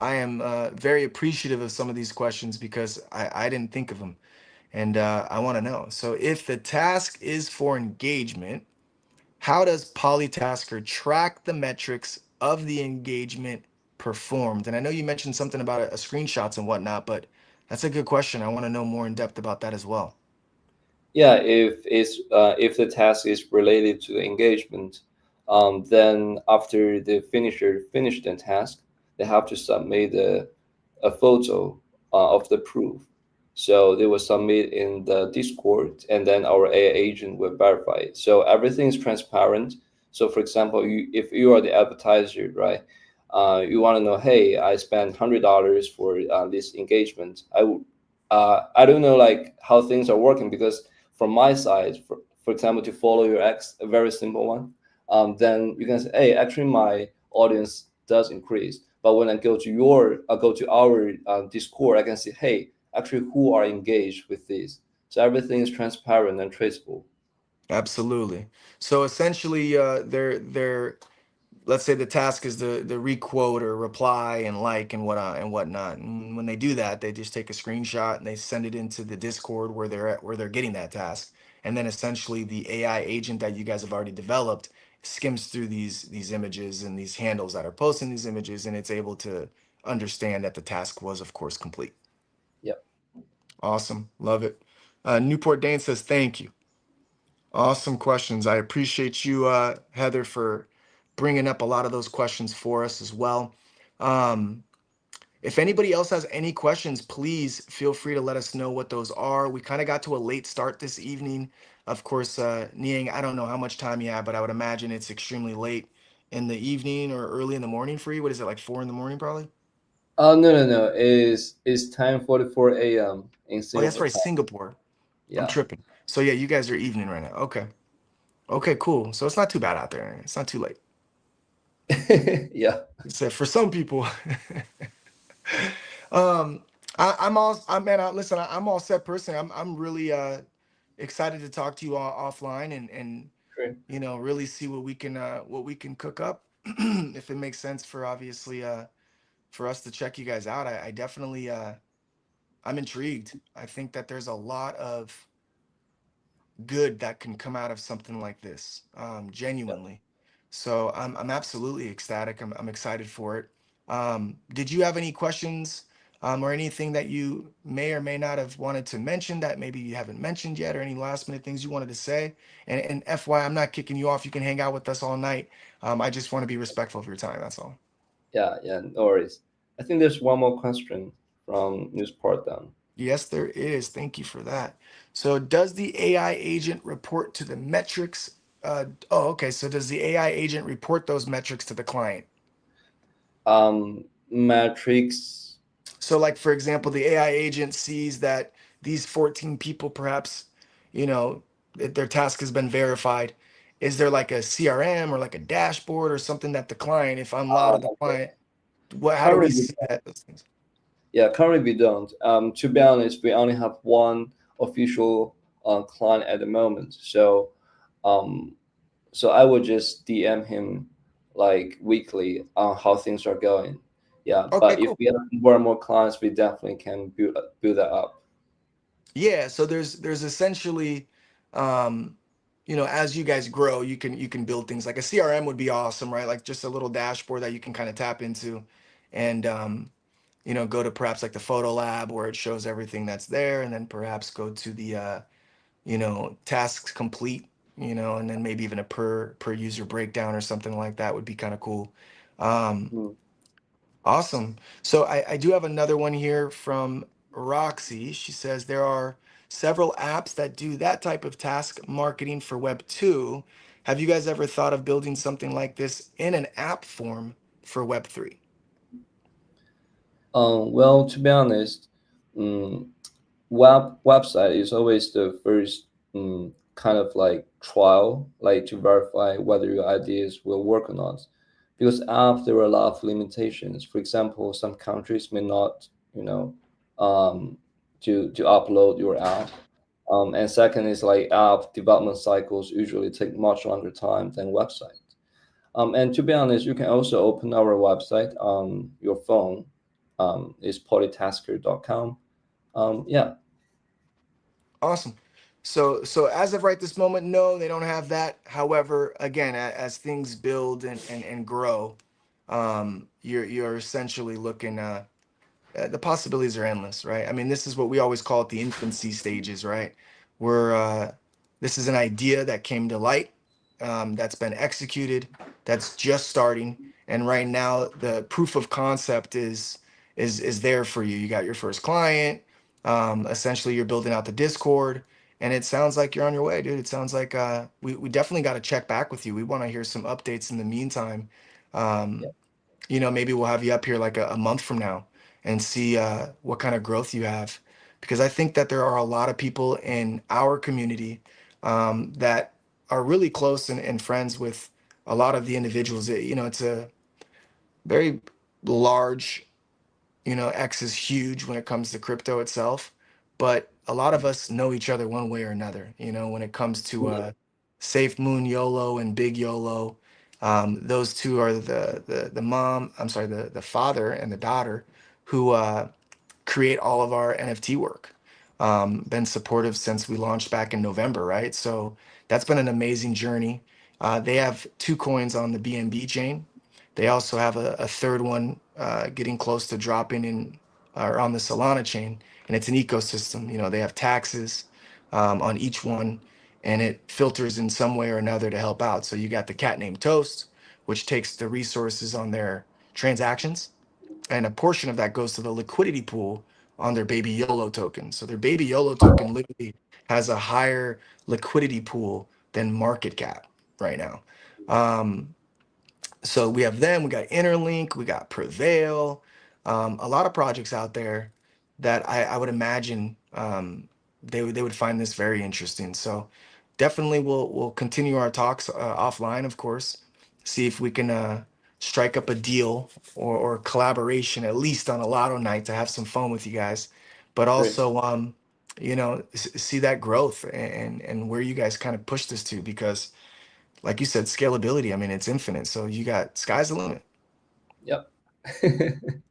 I am very appreciative of some of these questions because I didn't think of them. And I want to know. So if the task is for engagement, how does PolyTasker track the metrics of the engagement performed? And I know you mentioned something about screenshots and whatnot, but that's a good question. I want to know more in depth about that as well. Yeah, if the task is related to the engagement, then after the finisher finish the task, they have to submit a photo of the proof. So they will submit in the Discord, and then our AI agent will verify it. So everything is transparent. So for example, if you are the advertiser, right? You want to know, hey, I spent $100 for this engagement. I don't know like how things are working because from my side, for example, to follow your ex, a very simple one, then you can say, hey, actually my audience does increase. But when I go to our Discord, I can see, hey, actually who are engaged with this. So everything is transparent and traceable. Absolutely. So essentially, they're let's say the task is the requote or reply and like and whatnot. And when they do that, they just take a screenshot and they send it into the Discord where they're getting that task. And then essentially the AI agent that you guys have already developed skims through these images and these handles that are posting these images, and it's able to understand that the task was, of course, complete. Yep. Awesome. Love it. Newport Dane says thank you. Awesome questions. I appreciate you, Heather, for bringing up a lot of those questions for us as well. Um, if anybody else has any questions, please feel free to let us know what those are. We kind of got to a late start this evening. Of course, Niang, I don't know how much time you have, but I would imagine it's extremely late in the evening or early in the morning for you. What is it, like 4 in the morning, probably? Oh no. It's 10:44 a.m. in Oh, that's Singapore right, time. Singapore. I'm Yeah. tripping. So yeah, you guys are evening right now. Okay. Okay, cool. So it's not too bad out there. It's not too late. Yeah. So for some people, um, I'm all, I man, listen, I'm all set personally. I'm really excited to talk to you all offline and Great. really see what we can cook up if it makes sense for obviously for us to check you guys out. I definitely I'm intrigued. I think that there's a lot of good that can come out of something like this, Yeah. genuinely. So I'm absolutely ecstatic. I'm excited for it. Did you have any questions or anything that you may or may not have wanted to mention that maybe you haven't mentioned yet, or any last minute things you wanted to say? And FY, I'm not kicking you off. You can hang out with us all night. I just want to be respectful of your time. That's all. Yeah. No worries. I think there's one more question from Newsport then. Yes, there is. Thank you for that. So, does the AI agent report to the metrics? Okay. So, does the AI agent report those metrics to the client? Matrix. So, like for example, the AI agent sees that these 14 people, perhaps, their task has been verified. is there like a CRM or like a dashboard or something that the client, if I'm Lotto, the Okay. client, how do we Currently, see that those things? yeah, currently we don't. To be honest, we only have one official client at the moment. Um, so I would just DM him like weekly on how things are going. Yeah, Okay, but if cool. we have more and more clients, we definitely can build that up. Yeah, so there's essentially, um, as you guys grow, you can build things like a CRM would be awesome, right? Like just a little dashboard that you can kind of tap into, and go to perhaps like the photo lab where it shows everything that's there, and then perhaps go to the tasks complete, and then maybe even a per user breakdown or something like that would be kind of cool. Um, Hmm. Awesome. So I do have another one here from Roxy. She says there are several apps that do that type of task marketing for Web 2. Have you guys ever thought of building something like this in an app form for Web 3? Well, to be honest, um, website is always the first kind of like trial, like to verify whether your ideas will work or not. Because app there are a lot of limitations. For example, some countries may not, you know, um, to upload your app. And second is like app development cycles usually take much longer time than website. And to be honest, you can also open our website on your phone. It's polytasker.com. Yeah. Awesome. So as of right this moment, no, they don't have that. However, again, as things build and grow, you're essentially looking the possibilities are endless, right? I mean, this is what we always call it the infancy stages, right? Where this is an idea that came to light, that's been executed, that's just starting, and right now the proof of concept is there for you. You got your first client. Essentially, you're building out the Discord, and it sounds like you're on your way, dude. It sounds like we definitely got to check back with you. We want to hear some updates in the meantime. Um, Maybe we'll have you up here like a month from now and see what kind of growth you have. Because I think that there are a lot of people in our community that are really close and friends with a lot of the individuals. It's a very large, X is huge when it comes to crypto itself, but a lot of us know each other one way or another, when it comes to Yeah. Safe Moon YOLO and Big YOLO. Those two are the mom, I'm sorry, the father and the daughter who create all of our NFT work. Been supportive since we launched back in November, right? So that's been an amazing journey. They have two coins on the BNB chain. They also have a third one getting close to dropping in or on the Solana chain, and it's an ecosystem. They have taxes on each one, and it filters in some way or another to help out. So you got the cat named Toast, which takes the resources on their transactions, and a portion of that goes to the liquidity pool on their baby YOLO token. So their baby YOLO token literally has a higher liquidity pool than market cap right now. Um, so we have them, we got Interlink, we got Prevail, a lot of projects out there that I would imagine they would find this very interesting. So definitely we'll continue our talks offline, of course, see if we can strike up a deal or collaboration at least on a lotto night to have some fun with you guys, but Great. also see that growth and where you guys kind of push this to, because like you said, scalability, I mean, it's infinite. So you got sky's the limit, Yep.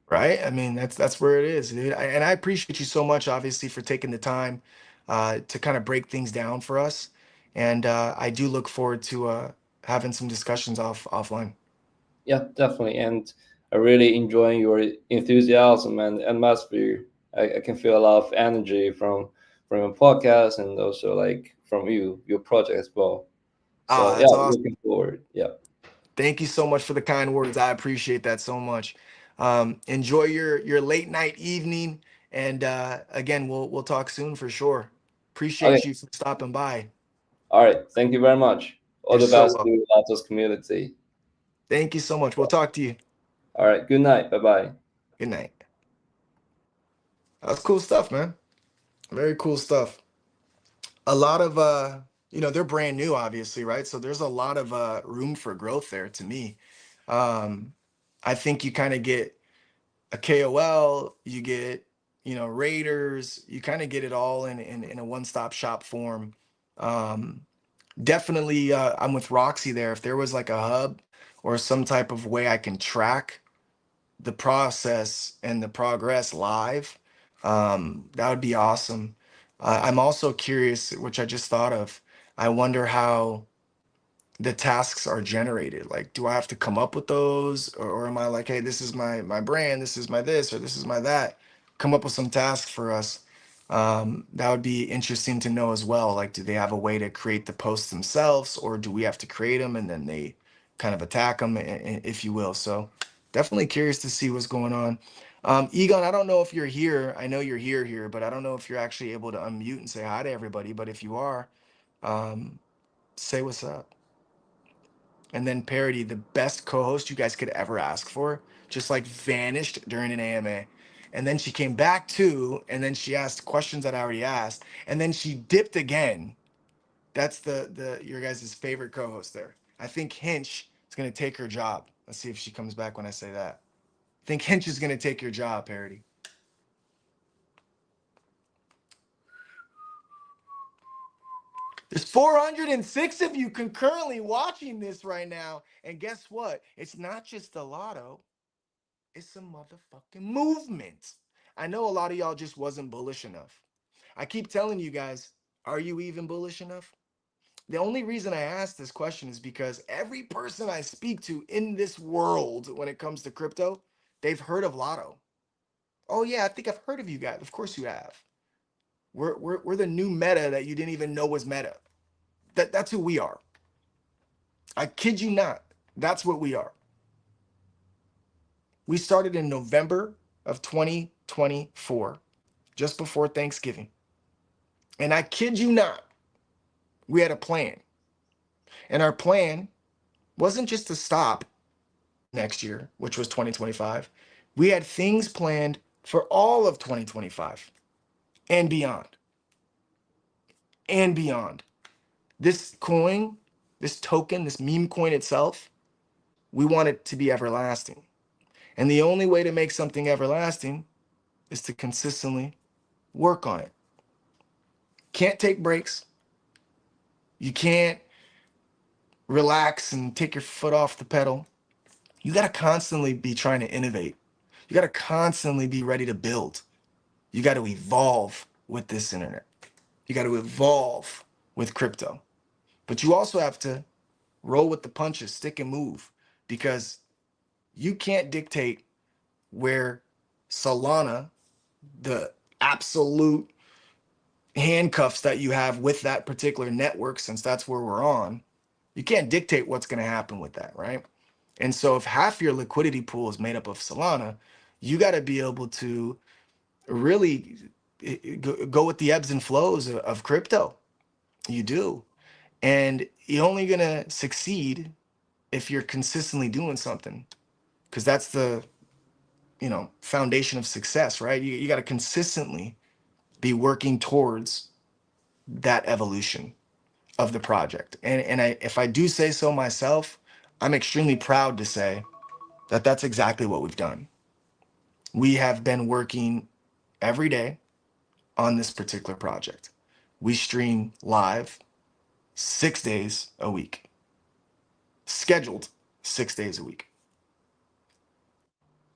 right? I mean, that's where it is, dude. And I appreciate you so much, obviously, for taking the time to kind of break things down for us. And I do look forward to having some discussions offline. Yeah, definitely. And I really enjoying your enthusiasm and atmosphere. I can feel a lot of energy from your podcast and also like from your project as well. So yeah, That's awesome. looking forward. Yeah. Thank you so much for the kind words. I appreciate that so much. Enjoy your late night evening, and again, we'll talk soon for sure. Okay. Appreciate you for stopping by. All right. Thank you very much. All You're the so best welcome. to Latos community. Thank you so much. We'll talk to you. All right. Good night. Bye bye. Good night. That's cool stuff, man. Very cool stuff. A lot of they're brand new, obviously, right? So there's a lot of room for growth there to me. Um, I think you kind of get a KOL, you get, raters, you kind of get it all in a one-stop shop form. Um, Definitely, I'm with Roxy there. If there was like a hub or some type of way I can track the process and the progress live, that would be awesome. I'm also curious, which I just thought of. I wonder how the tasks are generated. Like, do I have to come up with those, or am I like, hey, this is my brand, this is my this, or this is my that? Come up with some tasks for us. That would be interesting to know as well. Like, do they have a way to create the posts themselves, or do we have to create them and then they kind of attack them, if you will? So, definitely curious to see what's going on. Egon, I don't know if you're here. I know you're here, but I don't know if you're actually able to unmute and say hi to everybody. But if you are, um, say what's up. And then Parody, the best co-host you guys could ever ask for, just like vanished during an AMA. And then she came back too, and then she asked questions that I already asked, and then she dipped again. That's the your guys' favorite co-host there. I think Hinch is gonna take her job. Let's see if she comes back when I say that. I think Hinch is gonna take your job, Parody. There's 406 of you concurrently watching this right now. And guess what? It's not just the lotto. It's a motherfucking movement. I know a lot of y'all just wasn't bullish enough. I keep telling you guys, are you even bullish enough? The only reason I ask this question is because every person I speak to in this world when it comes to crypto, they've heard of Lotto. Oh yeah, I think I've heard of you guys. Of course you have. We're the new meta that you didn't even know was meta. That's who we are. I kid you not. That's what we are. We started in November of 2024, just before Thanksgiving. And I kid you not, we had a plan. And our plan wasn't just to stop next year, which was 2025. We had things planned for all of 2025 and beyond. And beyond. This coin, this token, this meme coin itself, we want it to be everlasting. And the only way to make something everlasting is to consistently work on it. Can't take breaks. You can't relax and take your foot off the pedal. You got to constantly be trying to innovate. You got to constantly be ready to build. You got to evolve with this internet. You got to evolve with crypto. But you also have to roll with the punches, stick and move, because you can't dictate where Solana, the absolute handcuffs that you have with that particular network, since that's where we're on, you can't dictate what's going to happen with that, right? And so if half your liquidity pool is made up of Solana, you got to be able to really go with the ebbs and flows of crypto. You do. And you're only going to succeed if you're consistently doing something, because that's the, foundation of success, right? You got to consistently be working towards that evolution of the project. And if I do say so myself, I'm extremely proud to say that that's exactly what we've done. We have been working every day on this particular project. We stream live 6 days a week, scheduled 6 days a week.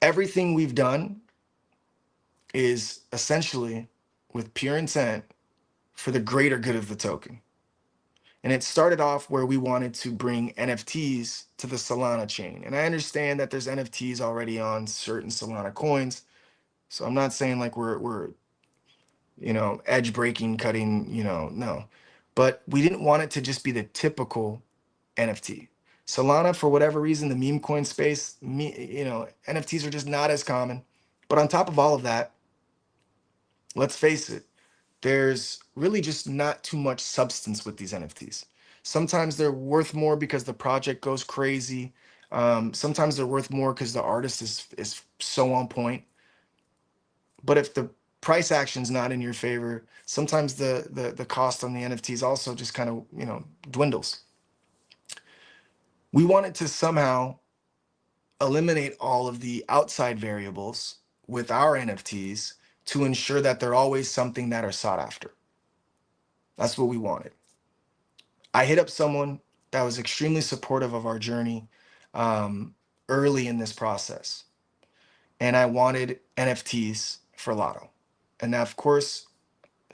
Everything we've done is essentially with pure intent for the greater good of the token. And it started off where we wanted to bring NFTs to the Solana chain. And I understand that there's NFTs already on certain Solana coins. So I'm not saying like we're edge breaking, cutting, no. But we didn't want it to just be the typical NFT. Solana, for whatever reason, the meme coin space, NFTs are just not as common. But on top of all of that, let's face it, there's really just not too much substance with these NFTs. Sometimes they're worth more because the project goes crazy. Sometimes they're worth more because the artist is so on point. But if the price action's not in your favor, sometimes the cost on the NFTs also just kind of, dwindles. We wanted to somehow eliminate all of the outside variables with our NFTs to ensure that they're always something that are sought after. That's what we wanted. I hit up someone that was extremely supportive of our journey early in this process, and I wanted NFTs for Lotto. And now, of course,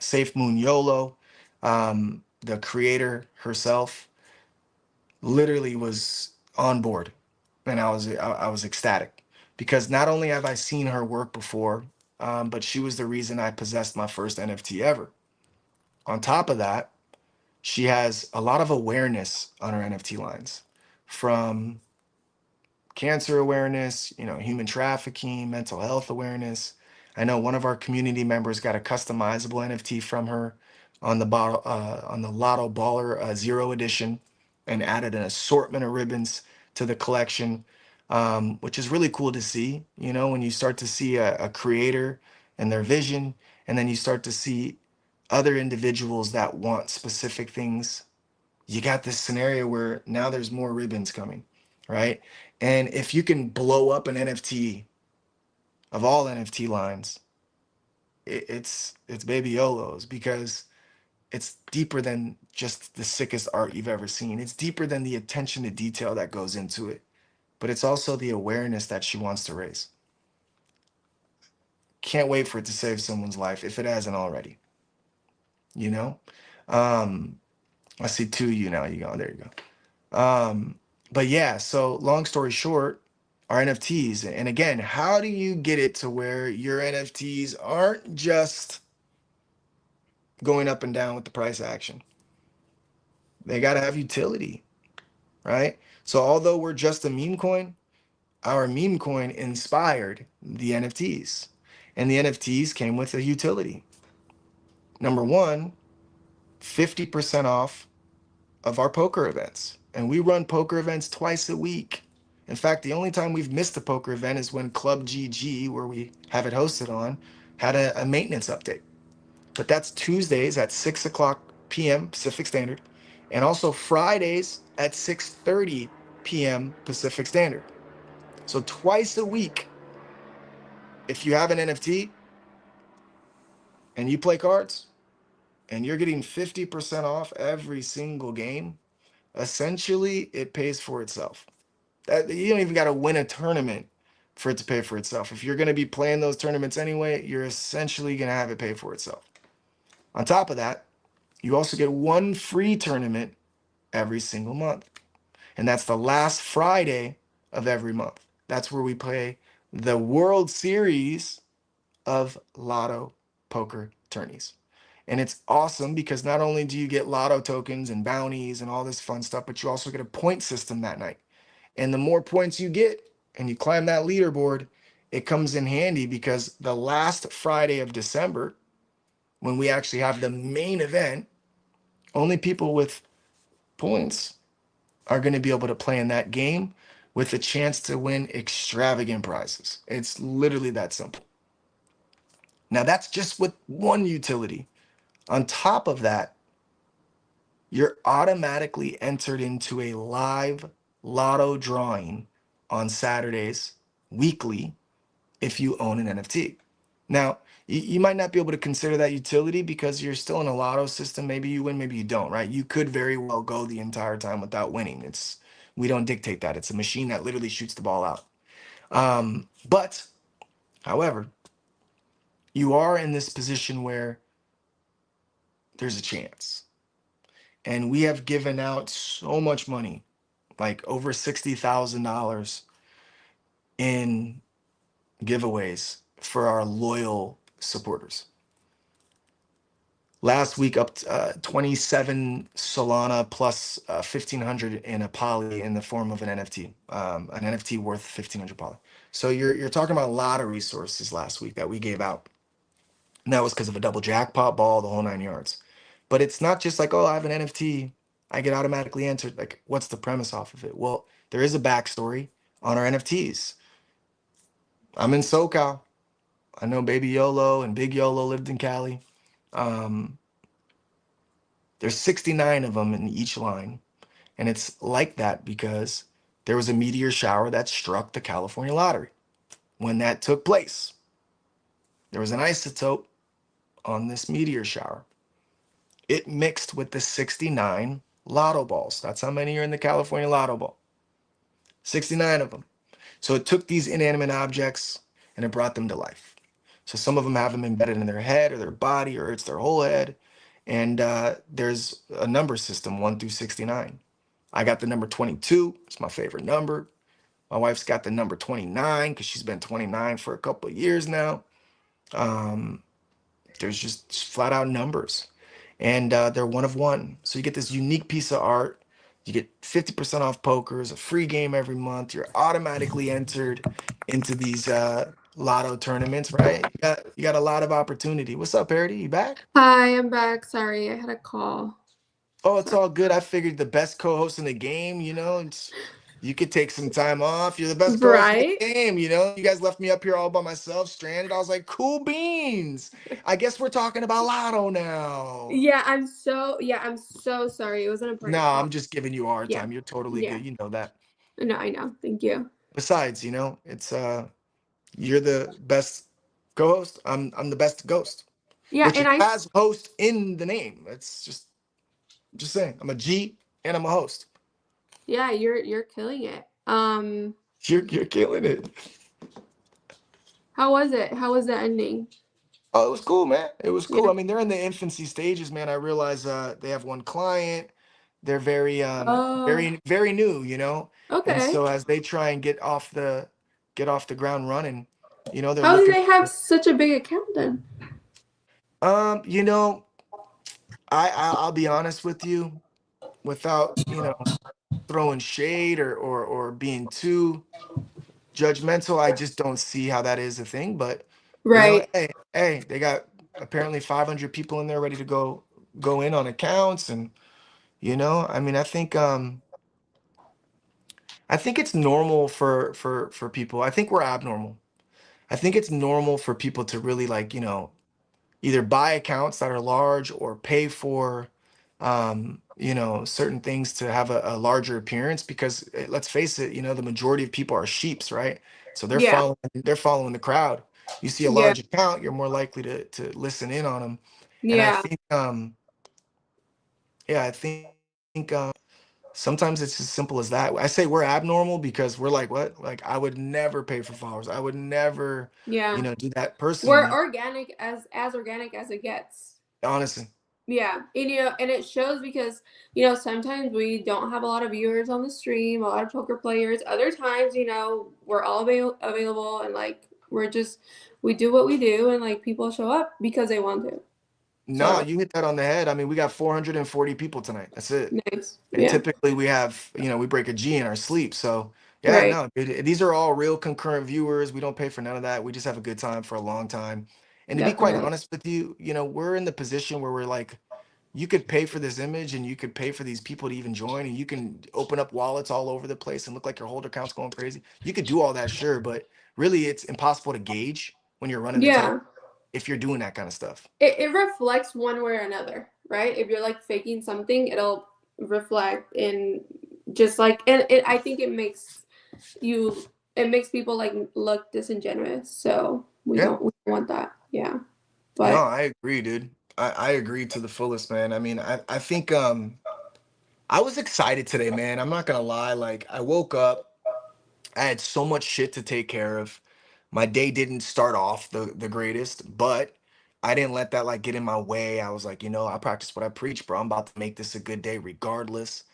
Safe Moon YOLO, the creator herself, literally was on board, and I was ecstatic because not only have I seen her work before, but she was the reason I possessed my first NFT ever. On top of that, she has a lot of awareness on her NFT lines, from cancer awareness, human trafficking, mental health awareness. I know one of our community members got a customizable NFT from her on the Lotto Baller Zero Edition, and added an assortment of ribbons to the collection, which is really cool to see. When you start to see a creator and their vision, and then you start to see other individuals that want specific things, you got this scenario where now there's more ribbons coming, right? And if you can blow up an NFT of all NFT lines, it's baby YOLOs, because it's deeper than just the sickest art you've ever seen. It's deeper than the attention to detail that goes into it, but it's also the awareness that she wants to raise. Can't wait for it to save someone's life if it hasn't already. I see two of you now. You go, there you go. But yeah, so long story short, our NFTs. And again, how do you get it to where your NFTs aren't just going up and down with the price action? They got to have utility, right? So although we're just a meme coin, our meme coin inspired the NFTs, and the NFTs came with a utility. Number one, 50% off of our poker events. And we run poker events twice a week. In fact, the only time we've missed a poker event is when Club GG, where we have it hosted on, had a maintenance update. But that's Tuesdays at 6 o'clock p.m. Pacific Standard, and also Fridays at 6:30 p.m. Pacific Standard. So twice a week, if you have an NFT and you play cards and you're getting 50% off every single game, essentially it pays for itself. You don't even got to win a tournament for it to pay for itself. If you're going to be playing those tournaments anyway, you're essentially going to have it pay for itself. On top of that, you also get one free tournament every single month. And that's the last Friday of every month. That's where we play the World Series of Lotto poker tourneys. And it's awesome because not only do you get Lotto tokens and bounties and all this fun stuff, but you also get a point system that night. And the more points you get and you climb that leaderboard, it comes in handy because the last Friday of December, when we actually have the main event, only people with points are going to be able to play in that game with a chance to win extravagant prizes. It's literally that simple. Now, that's just with one utility. On top of that, you're automatically entered into a live Lotto drawing on Saturdays weekly if you own an NFT. Now, you might not be able to consider that utility because you're still in a Lotto system. Maybe you win, maybe you don't, right? You could very well go the entire time without winning. We don't dictate that. It's a machine that literally shoots the ball out. But, however, you are in this position where there's a chance. And we have given out so much money, like over $60,000 in giveaways for our loyal supporters. Last week, up to, 27 Solana plus 1,500 in a poly in the form of an NFT worth 1,500 poly. So you're talking about a lot of resources last week that we gave out. And that was because of a double jackpot ball, the whole 9 yards. But it's not just like, oh, I have an NFT, I get automatically entered. Like, what's the premise off of it? Well, there is a backstory on our NFTs. I'm in SoCal. I know Baby YOLO and Big YOLO lived in Cali. Um, there's 69 of them in each line. And it's like that because there was a meteor shower that struck the California lottery. When that took place, there was an isotope on this meteor shower. It mixed with the 69 lotto balls. That's how many are in the California lotto ball. 69 of them. So it took these inanimate objects and it brought them to life. So some of them have them embedded in their head or their body, or it's their whole head. And there's a number system, 1 through 69. I got the number 22. It's my favorite number. My wife's got the number 29 because she's been 29 for a couple of years now. Um, there's just flat out numbers. And they're one of one. So you get this unique piece of art. You get 50% off pokers, a free game every month. You're automatically entered into these lotto tournaments, right? You got a lot of opportunity. What's up, Parody? You back? Hi, I'm back. Sorry, I had a call. Oh, it's Sorry. all good. I figured the best co-host in the game, you could take some time off. You're the best co-host in the Right? game, you know. You guys left me up here all by myself, stranded. I was like, cool beans. I guess we're talking about Lotto now. I'm so sorry. It was an No, important call. I'm just giving you a hard Yeah. time. You're totally Yeah. good. You know that. No, I know. Thank you. Besides, it's you're the best co-host. I'm the best ghost, Yeah, which and I has host in the name. It's just saying. I'm a G and I'm a host. yeah, you're killing it. You're killing it. How was it? How was the ending? Oh, it was cool, man. It was cool. Yeah. I mean, they're in the infancy stages, man. I realize they have one client. They're Oh, very new. And okay. so as they try and get off the ground running, they're How do looking they have for such a big account then? um, you know, I'll be honest with you, without, throwing shade or being too judgmental. I just don't see how that is a thing. But Right. hey, they got apparently 500 people in there ready to go in on accounts. And I mean, I think it's normal for people. I think we're abnormal. I think it's normal for people to really, like, either buy accounts that are large or pay for certain things to have a larger appearance, because let's face it, the majority of people are sheeps, right? So they're Yeah. following the crowd. You see a Yeah. large account, you're more likely to listen in on them. And I Yeah. think yeah, I think sometimes it's as simple as that. I say we're abnormal because we're like, what? Like, I would never pay for followers. I would never, Yeah. do that We're personally, organic as organic as it gets. honestly. Yeah. And it shows because, sometimes we don't have a lot of viewers on the stream, a lot of poker players. Other times, we're all available and like we do what we do and like people show up because they want to. No, So you hit that on the head. I mean, we got 440 people tonight. That's it. nice. And Yeah. typically we have, we break a G in our sleep. So yeah, Right. no, dude, these are all real concurrent viewers. We don't pay for none of that. We just have a good time for a long time. And to be quite Definitely. honest with you, we're in the position where we're like, you could pay for this image and you could pay for these people to even join, and you can open up wallets all over the place and look like your holder count's going crazy. You could do all that, sure, but really it's impossible to gauge when you're running the tournament Yeah. if you're doing that kind of stuff. It reflects one way or another, right? If you're like faking something, it'll reflect in just like and I think you it makes people like look disingenuous. So Yeah. we don't want that. Yeah. No, But I agree, dude. I agree to the fullest, man. I mean, I think I was excited today, man. I'm not gonna lie. Like, I woke up, I had so much shit to take care of. My day didn't start off the greatest, but I didn't let that like get in my way. I was like, I practice what I preach, bro. I'm about to make this a good day regardless.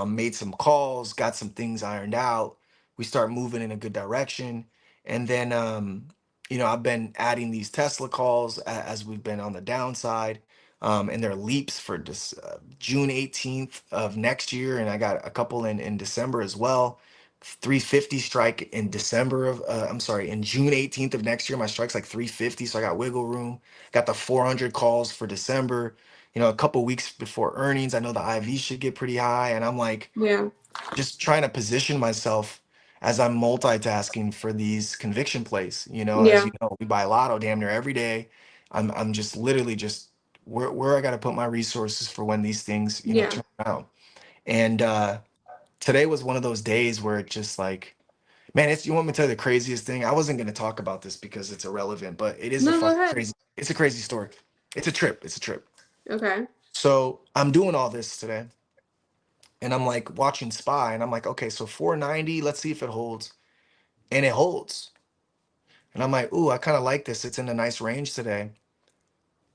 Made some calls, got some things ironed out. We start moving in a good direction. And then I've been adding these Tesla calls as we've been on the downside. And there are leaps for June 18th of next year. And I got a couple in December as well. 350 strike in December of I'm sorry, in June 18th of next year. My strike's like 350, so I got wiggle room. Got the 400 calls for December. A couple weeks before earnings, I know the IV should get pretty high, and I'm like yeah. just trying to position myself as I'm multitasking for these conviction plays. You know, as Yeah. you know, we buy Lotto damn near every day. I'm just literally just where I got to put my resources for when these things, you know, Yeah. turn around. And today was one of those days where it just like, man, it's, you want me to tell you the craziest thing? I wasn't going to talk about this because it's irrelevant, but it is a No, go fucking ahead. crazy. It's a crazy story. It's a trip. It's a trip. Okay. So I'm doing all this today, and I'm like watching Spy, and I'm like, okay, so 490. Let's see if it holds, and it holds. And I'm like, ooh, I kind of like this. It's in a nice range today.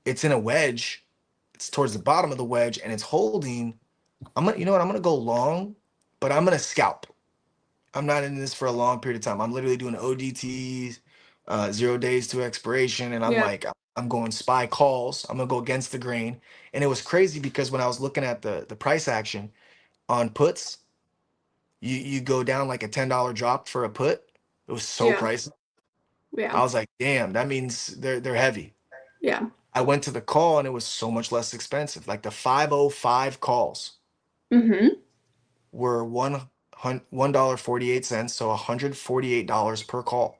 It's in a wedge. It's towards the bottom of the wedge, and it's holding. I'm gonna, you know what? I'm gonna go long, but I'm gonna scalp. I'm not in this for a long period of time. I'm literally doing ODTs, 0 days to expiration, and I'm Yeah. like, I'm going Spy calls. I'm gonna go against the grain. And it was crazy because when I was looking at the price action on puts, you go down like a $10 drop for a put. It was so Yeah. pricey. Yeah. I was like, damn, that means they're heavy. Yeah. I went to the call and it was so much less expensive. Like the 505 calls Mm-hmm. were $1.48, so $148 per call.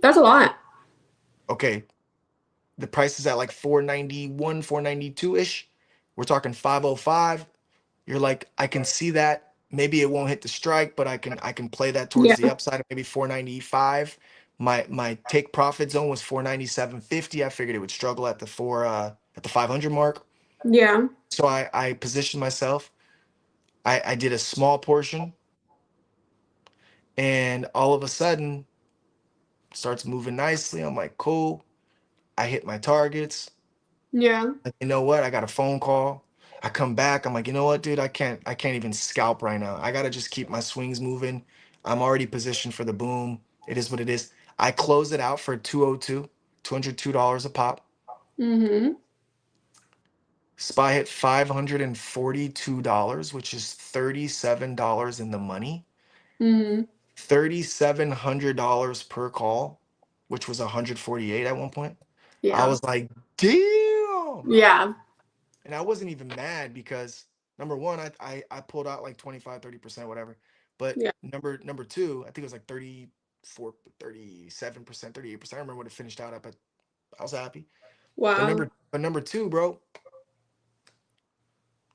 That's a lot. Okay, the price is at like 491, 492-ish. We're talking 505. You're like, I can see that. Maybe it won't hit the strike, but I can play that towards Yeah. the upside of maybe 495. My take profit zone was 497.50. I figured it would struggle at the 500 mark. Yeah. So I positioned myself. I did a small portion, and all of a sudden starts moving nicely. I'm like, cool. I hit my targets. Yeah. Like, you know what? I got a phone call. I come back. I'm like, you know what, dude? I can't even scalp right now. I gotta just keep my swings moving. I'm already positioned for the boom. It is what it is. I close it out for 202, $202 a pop. Mm-hmm. SPY hit $542, which is $37 in the money. Mm-hmm. $3,700 per call, which was 148 at one point. I Yeah. was like, damn. Yeah. And I wasn't even mad because number one, I pulled out like 25, 30%, whatever. But Yeah. number two, I think it was like 34, 37%, 38%. I remember what it finished out at, but I was happy. But Wow. number two, bro,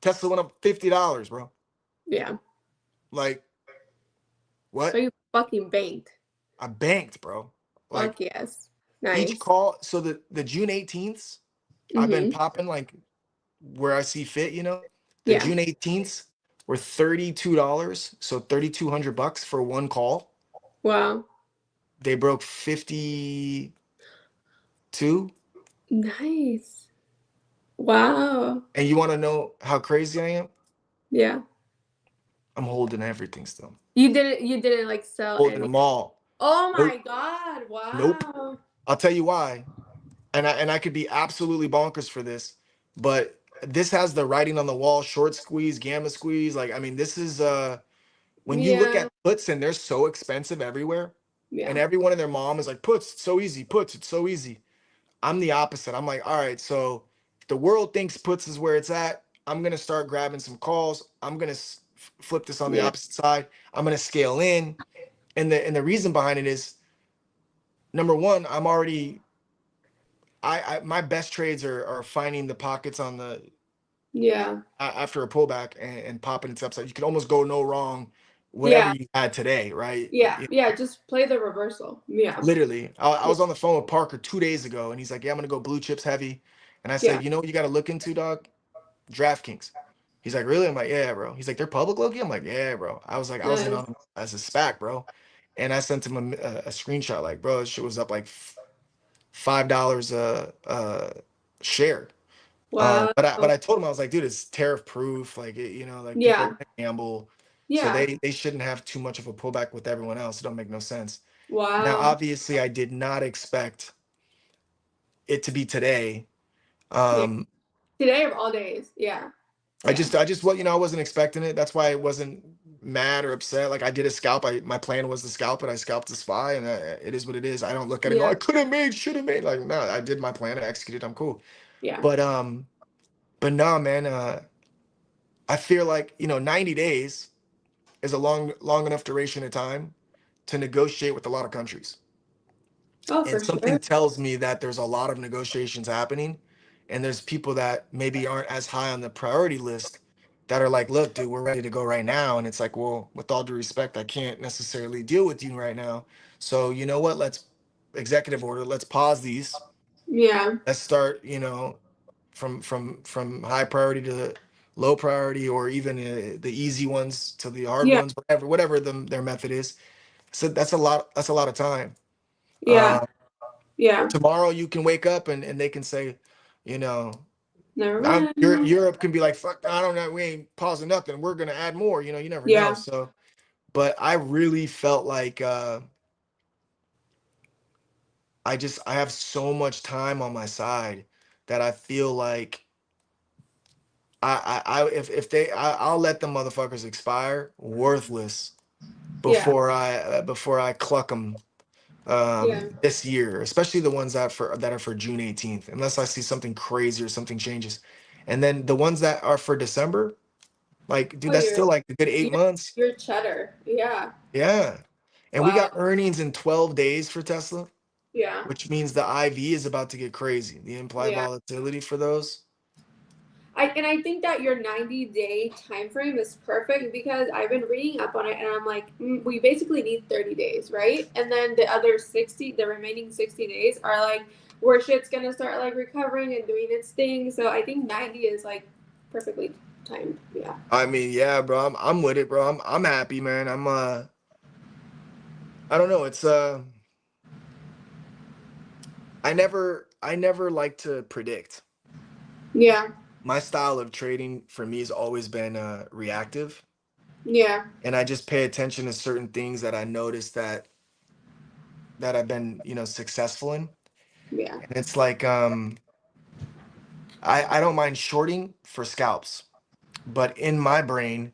Tesla went up $50, bro. Yeah. Like, So what? you fucking banked. I banked, bro. Fuck Like yes. each Nice. call, so the June 18th, I've been Mm-hmm. popping like where I see fit, you know. The Yeah. June 18th were $32, so 3,200 bucks for one call. Wow. They broke 52, Nice. Wow. and you want to know how crazy I am? Yeah. I'm holding everything still. You didn't like sell Holding any. them all. Oh Nope. my God. Nope. Wow. I'll tell you why. And I could be absolutely bonkers for this, but this has the writing on the wall, short squeeze, gamma squeeze. Like, I mean, this is when you look Yeah. at puts and they're so expensive everywhere, Yeah. and everyone and their mom is like, puts, it's so easy, puts, it's so easy. I'm the opposite. I'm like, all right, so if the world thinks puts is where it's at, I'm gonna start grabbing some calls. I'm gonna flip this on the Yeah. opposite side. I'm gonna scale in, and the reason behind it is number one, I'm already I my best trades are finding the pockets on the Yeah. after a pullback and popping it upside. You can almost go no wrong whatever Yeah. you had today, right? Yeah. Yeah. Just play the reversal. Yeah. Literally, I Yeah. was on the phone with Parker 2 days ago, and he's like, "Yeah, I'm gonna go blue chips heavy," and I Yeah. said, "You know what you got to look into, dog? DraftKings." He's like, "Really?" I'm like, "Yeah, bro." He's like, "They're public, Loki." I'm like, "Yeah, bro." I was like, I was in Nice. on them as a SPAC, bro, and I sent him a screenshot, like, bro, this shit was up like $5 share. Wow. But I told him I was like, dude, it's tariff proof. Like, like people are Yeah. gonna gamble, so Yeah. they shouldn't have too much of a pullback with everyone else. It don't make no sense. Now, Wow. obviously, I did not expect it to be today. Yeah. Um, Today of all days. Yeah. I Yeah. just I just what I wasn't expecting it. That's why I wasn't mad or upset. Like I did a scalp. My plan was to scalp it. I scalped the SPY, and it is what it is. I don't look at it and go, Yeah. I could have made, should have made. Like no, I did my plan. I executed. I'm cool. Yeah. But no, man. I feel like 90 days is a long enough duration of time to negotiate with a lot of countries. Oh, And for something sure. tells me that there's a lot of negotiations happening, and there's people that maybe aren't as high on the priority list that are like, look, dude, we're ready to go right now. And it's like, well, with all due respect, I can't necessarily deal with you right now. So you know what? Let's executive order, let's pause these. Yeah. Let's start, from high priority to low priority, or even the easy ones to the hard Yeah. ones, whatever their method is. So that's a lot of time. Yeah. uh, Yeah. Tomorrow you can wake up and they can say, you know, Never mind. Europe can be like, fuck, I don't know, we ain't pausing nothing, we're gonna add more, you never know. Yeah. So but I really felt like I have so much time on my side that I feel like if I'll let the motherfuckers expire worthless Yeah. before I cluck them Yeah. this year, especially the ones that are for June 18th, unless I see something crazy or something changes. And then the ones that are for December, like, dude, Oh, that's still like a good eight you're months. you're cheddar. Yeah. Yeah. And we Wow. got earnings in 12 days for Tesla, Yeah. which means the IV is about to get crazy. The implied Yeah. volatility for those. I think that your 90-day time frame is perfect because I've been reading up on it and I'm like, we basically need 30 days, right? And then the remaining 60 days are like where shit's gonna start like recovering and doing its thing. So I think 90 is like perfectly timed. Yeah. I mean, yeah, bro, I'm with it, bro. I'm happy, man. I don't know. It's I never like to predict. Yeah. My style of trading for me has always been reactive, Yeah. and I just pay attention to certain things that I notice that I've been, successful in. Yeah. And it's like I don't mind shorting for scalps, but in my brain,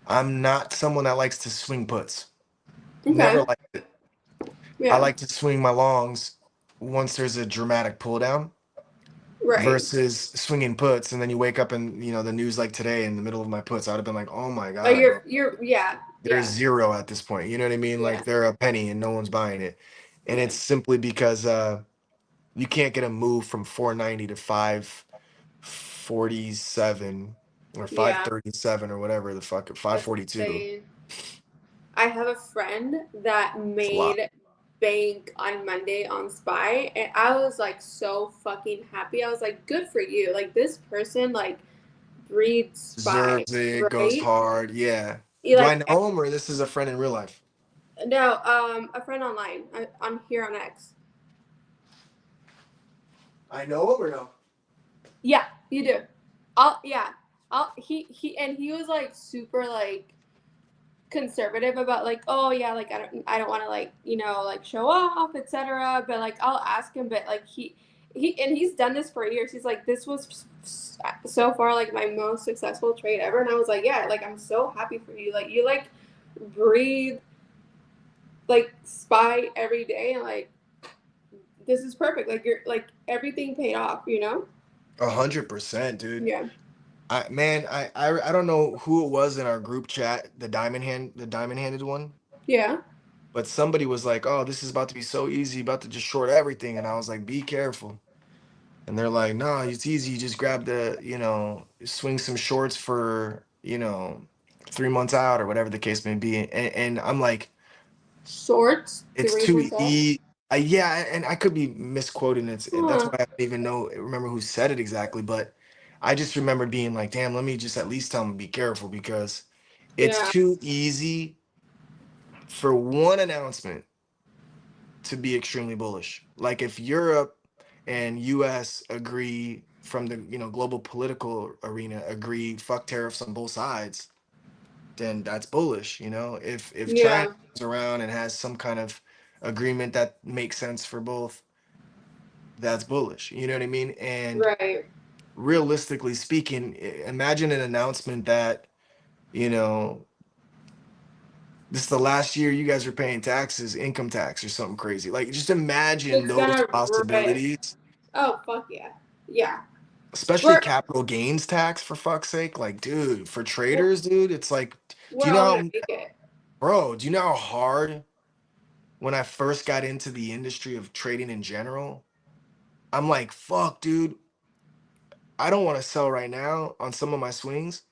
I'm not someone that likes to swing puts. Never Okay. like it. I Yeah. like to swing my longs once there's a dramatic pull down Right. versus swinging puts, and then you wake up and the news like today in the middle of my puts, I would have been like, oh my Like god, bro, yeah. there's Yeah. zero at this point. You know what I mean? Yeah. Like they're a penny and no one's buying it. And Yeah. it's simply because you can't get a move from 490 to 547 or Yeah. 537 or whatever the fuck, That's 542. insane. I have a friend that It's a lot. made bank on Monday on Spy, and I was like so fucking happy. I was like, good for you. Like this person like breeds Spy, Deserves it, goes right? hard. Yeah. You Do I like know him or this is a friend in real life? no, a friend online on here on X. I know him or no? Yeah, you do. I'll yeah. He was like super like conservative about like, oh yeah, like I don't want to like like show off, etc. But like I'll ask him, but like he's done this for years. He's like, this was so far like my most successful trade ever, and I was like, yeah, like I'm so happy for you. Like you like breathe like Spy every day, and like this is perfect. Like you're like everything paid off. 100%, dude. Yeah. I don't know who it was in our group chat, the diamond handed one, Yeah. but somebody was like, "Oh, this is about to be so easy, about to just short everything," and I was like, "Be careful." And they're like, "No, it's easy. You just grab swing some shorts for 3 months out or whatever the case may be." And I'm like, Shorts it's 3 months too off. e. Yeah, and I could be misquoting it. That's Huh. why I don't even remember who said it exactly, but I just remember being like, "Damn, let me just at least tell them be careful because it's Yeah. too easy for one announcement to be extremely bullish. Like if Europe and US agree from the global political arena agree fuck tariffs on both sides, then that's bullish. If China Yeah. comes around and has some kind of agreement that makes sense for both, that's bullish. You know what I mean? And Right. realistically speaking, imagine an announcement that you know this is the last year you guys are paying taxes, income tax or something crazy. Like just imagine It's those gonna rip. possibilities, Oh fuck yeah. Yeah. especially We're capital gains tax for fuck's sake. Like, dude, for we're, traders, dude, it's like, do we're you all know gonna how, make it. bro, do you know how hard when I first got into the industry of trading in general, I'm like, fuck, dude, I don't want to sell right now on some of my swings.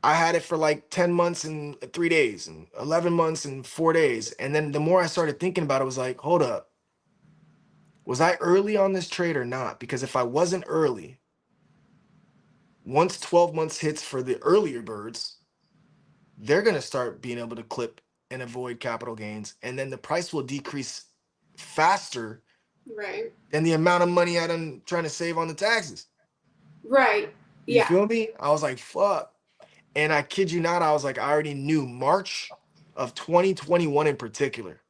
I had it for like 10 months and 3 days and 11 months and 4 days. And then the more I started thinking about it, I was like, hold up. Was I early on this trade or not? Because if I wasn't early, once 12 months hits for the earlier birds, they're going to start being able to clip and avoid capital gains. And then the price will decrease faster Right. than the amount of money I'm trying to save on the taxes. Right. You Yeah. feel me? I was like, fuck. And I kid you not, I was like, I already knew March of 2021 in particular.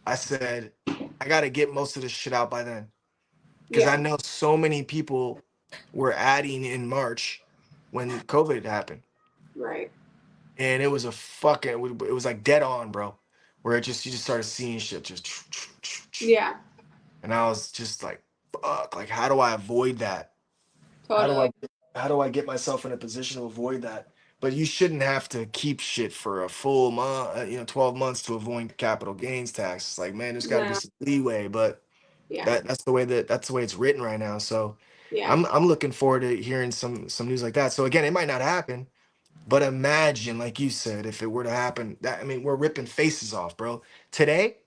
I said, I got to get most of this shit out by then. Because I Yeah. know so many people were adding in March when COVID happened. Right. And it was a fucking, it was like dead on, bro. Where you just started seeing shit just. Yeah. And I was just like, fuck, like, how do I avoid that? How do Totally. how do I get myself in a position to avoid that? But you shouldn't have to keep shit for a full month, 12 months to avoid capital gains tax. It's like, man, there's got to be No. some leeway, but Yeah. that's the way it's written right now. So Yeah. I'm looking forward to hearing some news like that. So again, it might not happen, but imagine, like you said, if it were to happen, that I mean, we're ripping faces off, bro. Today,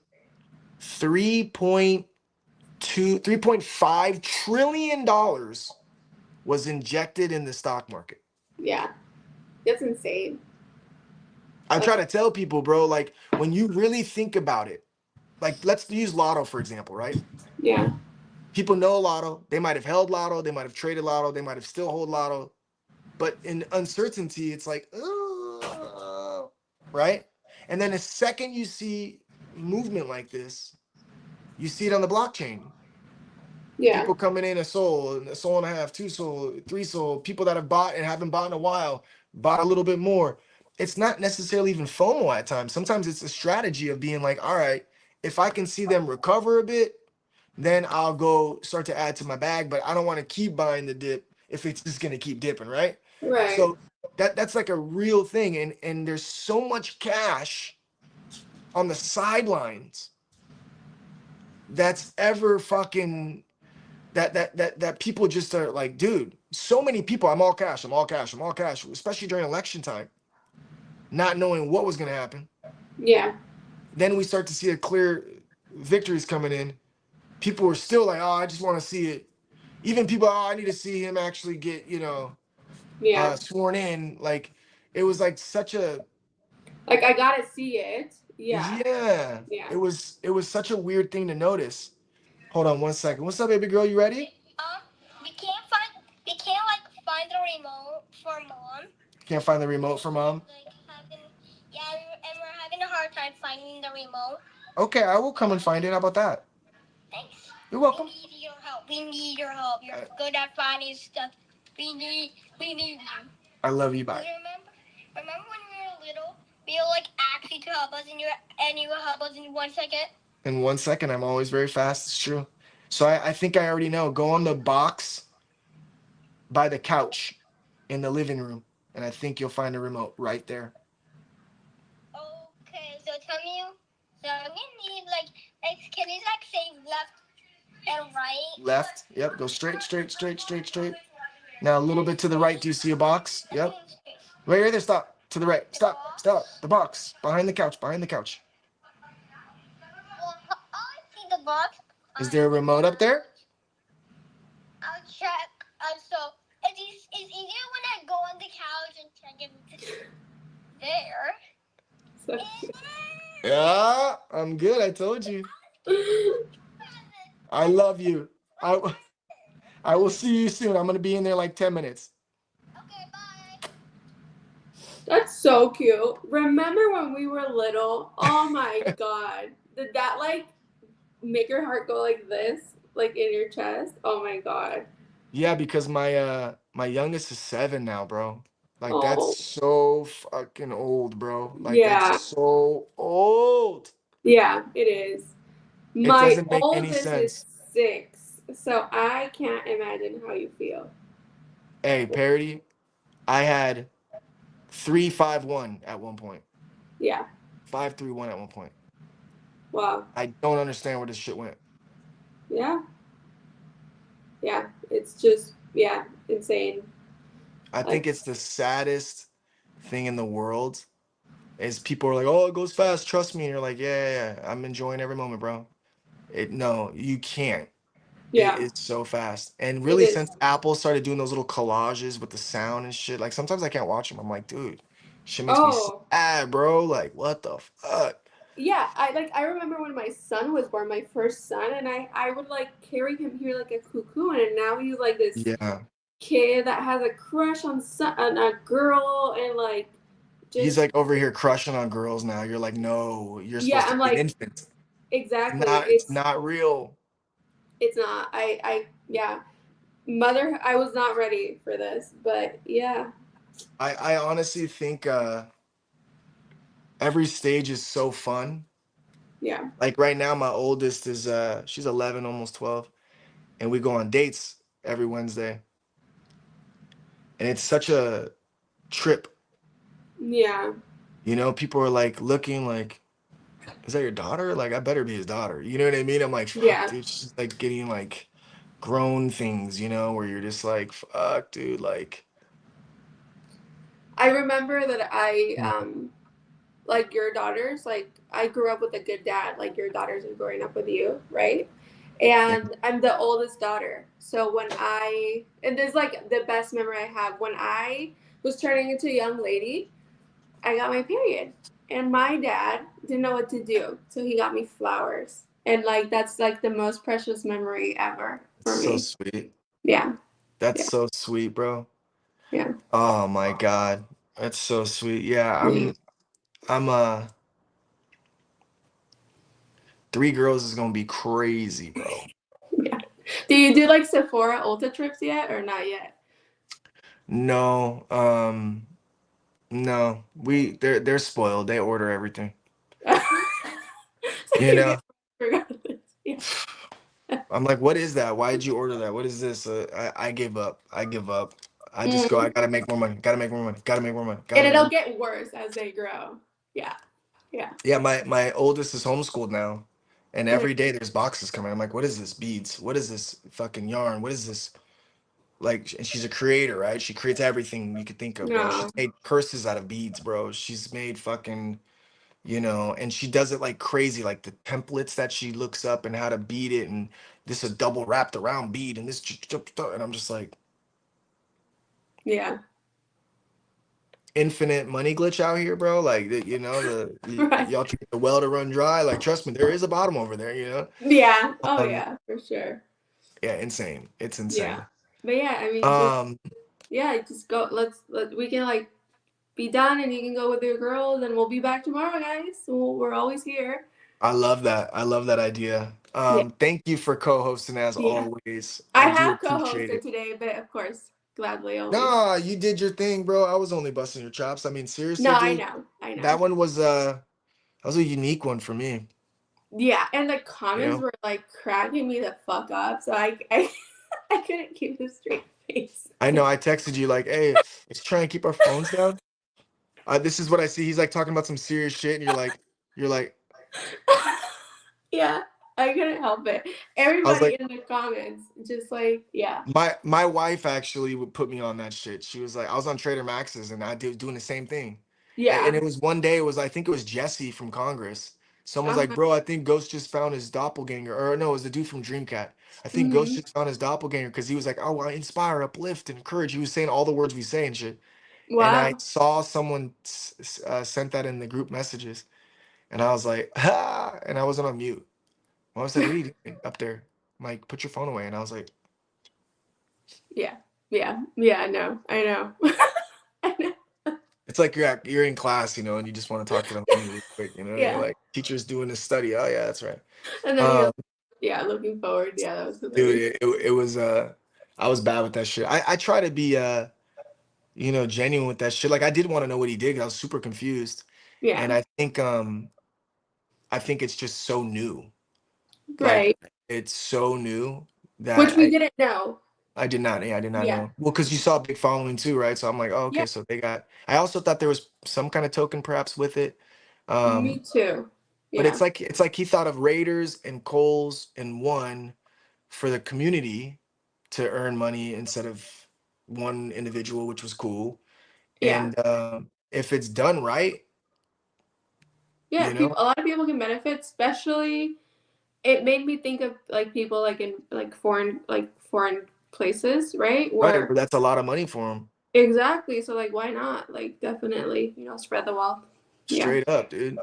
3.5 trillion dollars was injected in the stock market. Yeah. That's insane. I That's, try to tell people, bro, like when you really think about it, like let's use Lotto, for example, right? yeah. People know Lotto. They might have held Lotto. They might have traded Lotto. They might have still hold Lotto. But in uncertainty, it's like, right? And then the second you see movement like this, you see it on the blockchain. Yeah. People coming in a soul and a half, two soul, three soul, people that have bought and haven't bought in a while, bought a little bit more. It's not necessarily even FOMO at times. Sometimes it's a strategy of being like, all right, if I can see them recover a bit, then I'll go start to add to my bag, but I don't want to keep buying the dip if it's just gonna keep dipping, right? Right. So that's like a real thing. And there's so much cash on the sidelines that's ever fucking that people just are like, dude, so many people, I'm all cash, I'm all cash, I'm all cash, especially during election time, not knowing what was gonna happen. Yeah. Then we start to see a clear victories coming in. People were still like, oh, I just want to see it. Even people, oh, I need to see him actually get, Yeah. sworn in. Like it was like such a Like I gotta see it. Yeah. yeah. Yeah. It was such a weird thing to notice. Hold on 1 second. What's up, baby girl? You ready? We can't like find the remote for mom. Can't find the remote for mom. Yeah, and we're having a hard time finding the remote. Okay, I will come and find it. How about that? Thanks. You're welcome. We need your help. We need your help. You're good at finding stuff. We need you. I love you. Bye. Remember when we were little? We were like asking to help us, and you will help us in 1 second. In 1 second, I'm always very fast. It's true. So I think I already know. Go on the box by the couch in the living room, and I think you'll find a remote right there. Okay, so tell me. So I'm gonna need can you like say left and right? Left. Yep. Go straight, straight, straight, straight, straight. Now a little bit to the right. Do you see a box? Yep. Right there. Stop. To the right. Stop. Stop. The box behind the couch. Behind the couch. Well, I see the box. Is there a remote up there? I'll check. So it's easier when I go on the couch and check it there. So, Yeah, I'm good. I told you. I love you. I will see you soon. I'm gonna be in there like 10 minutes. Okay, bye. that's so cute. Remember when we were little? Oh my god. Did that like make your heart go like this? Like in your chest? Oh my god. Yeah, because my youngest is 7 now, bro. Like Oh. that's so fucking old, bro. Like that's Yeah. so old. Yeah, it is. It My doesn't make any oldest is sense. 6, so I can't imagine how you feel. Hey, Parody, I had 351 at one point. Yeah. 531 at one point. Wow. I don't understand where this shit went. Yeah. Yeah. It's just, yeah, insane. I Like, think it's the saddest thing in the world is people are like, oh, it goes fast, trust me. And you're like, yeah, I'm enjoying every moment, bro. No, you can't. It yeah. is so fast. And It really, is. since Apple started doing those little collages with the sound and shit, like sometimes I can't watch them. I'm like, dude, shit makes me Oh. sad, bro. Like, what the fuck? Yeah, I remember when my son was born, my first son, and I would like carry him here like a cocoon, and now he's like this Yeah. kid that has a crush on a girl, and like He's just like over here crushing on girls now. You're like, no, you're yeah, supposed to I'm be an like infant. exactly. It's not real. It's not. I yeah, mother. I was not ready for this, but yeah, I honestly think every stage is so fun. yeah, Like right now, my oldest is she's 11, almost 12, and we go on dates every Wednesday. And it's such a trip. yeah, You know, people are like looking like, is that your daughter? Like, I better be his daughter. You know what I mean? I'm like, fuck, yeah. dude. She's like getting like grown things, you know, where you're just like, fuck, dude, like. I remember that Mm. like your daughters, like I grew up with a good dad, like your daughters are growing up with you, right? Yeah. And I'm the oldest daughter. So and this is like the best memory I have, when I was turning into a young lady, I got my period. And my dad didn't know what to do. So he got me flowers. And like that's like the most precious memory ever It's for so me. sweet. Yeah. That's Yeah. so sweet, bro. Yeah. Oh my God. That's so sweet. Yeah, Yeah. I'm 3 girls is gonna be crazy, bro. Yeah. Do you do like Sephora Ulta trips yet or not yet? No, no. They're spoiled. They order everything. So You you get know? regardless. Yeah. I'm like, what is that? Why did you order that? What is this? I give up. I give up. I just go, I Mm. gotta make more money. Gotta make more money. Gotta make more money. Gotta And make it'll more. get worse as they grow. Yeah. Yeah. Yeah, my oldest is homeschooled now, and Mhm. every day there's boxes coming. I'm like, what is this? Beads? What is this fucking yarn? What is this? Like, and she's a creator, right? She creates everything you could think of, bro. She's No. made purses out of beads, bro. She's made fucking, you know, and she does it like crazy, like the templates that she looks up and how to bead it, and this a double wrapped around bead, and this, and I'm just like, Yeah. infinite money glitch out here, bro. Like, you know, Right. y'all treat the well to run dry. Like, trust me, there is a bottom over there, you know. Yeah. Oh Um, yeah, for sure. yeah, insane. It's Yeah. insane. But yeah, I mean just Um, yeah, just go let we can like be done and you can go with your girls and we'll be back tomorrow, guys. We're always here. I love that. I love that idea. Yeah. Thank you for co-hosting as Yeah. always. I I do have appreciate co-hosted it. today, but of course, gladly always. Nah, you did your thing, bro. I was only busting your chops. I mean, No, seriously, I dude. know. I That know. one was that was a unique one for me. Yeah, and the You comments know, were like cracking me the fuck up. So I I couldn't keep a straight face. I know I texted you like, hey, let's try and keep our phones down. This is what I see. He's like talking about some serious shit, and you're like, Yeah, I couldn't help it. I was Everybody like, in the comments, just like, yeah, my wife actually would put me on that shit. She was like, I was on Trader Max's and I did doing the same thing. And yeah, it was one day, it was, I think it was Jesse from Congress. Someone's like, uh-huh. bro, I think Ghost just found his doppelganger. Or no, it was the dude from Dreamcat. I think Ghost Hmm. just found his doppelganger because he was like, oh, I inspire, uplift, encourage. He was saying all the words we say and shit. And I Wow. saw someone sent that in the group messages. And I was like, ah, and I wasn't on mute. My wife said, what are you doing up there? I'm like, put your phone away. And I was like, Yeah, yeah, yeah. I know. I know. it's like you're in class, you know, and you just want to talk to the homie real quick, you know. You're Yeah, like, teacher's doing this study. Oh yeah, that's right. and then Um, you're, yeah, looking forward. Yeah, that was dude, hilarious. it was I was bad with that shit. I try to be you know, genuine with that shit. Like I did want to know what he did 'cause I was super confused. And Yeah, I think it's just so new. Like right. it's so new Which that we didn't know. I did not, yeah, I did not Yeah, know. Well, because you saw a big following too, right? So I'm like, oh, yeah. okay, so they got I also thought there was some kind of token perhaps with it. Me Um, too. But Yeah. it's like he thought of Raiders and Coles and one for the community to earn money instead of one individual, which was cool. Yeah. And if it's done right, Yeah. you know, A lot of people can benefit, especially it made me think of like people like in foreign places, right? right, Where that's a lot of money for him. exactly. So like why not? Like definitely, spread the wealth. Yeah. Straight up, dude.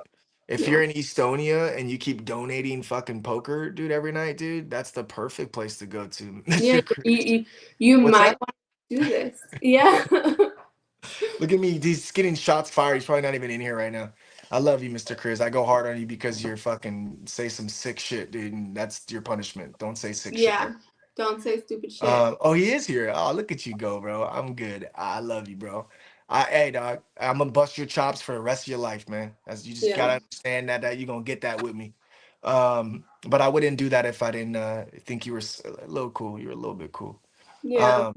If Yeah. you're in Estonia and you keep donating fucking poker, dude, every night, dude, that's the perfect place to go to. Yeah, Mr. Chris. you What's might that? want to do this. Yeah. Look at me. He's getting shots fired. He's probably not even in here right now. I love you, Mr. Chris. I go hard on you because you're fucking say some sick shit, dude. And that's your punishment. Don't say sick shit. Yeah. Don't say stupid shit. Oh, he is here. Oh, look at you go, bro. I'm good. I love you, bro. Hey, dog. I'm gonna bust your chops for the rest of your life, man. As you just Yeah. gotta understand that you're gonna get that with me. But I wouldn't do that if I didn't think you were a little cool. You're a little bit cool. Yeah.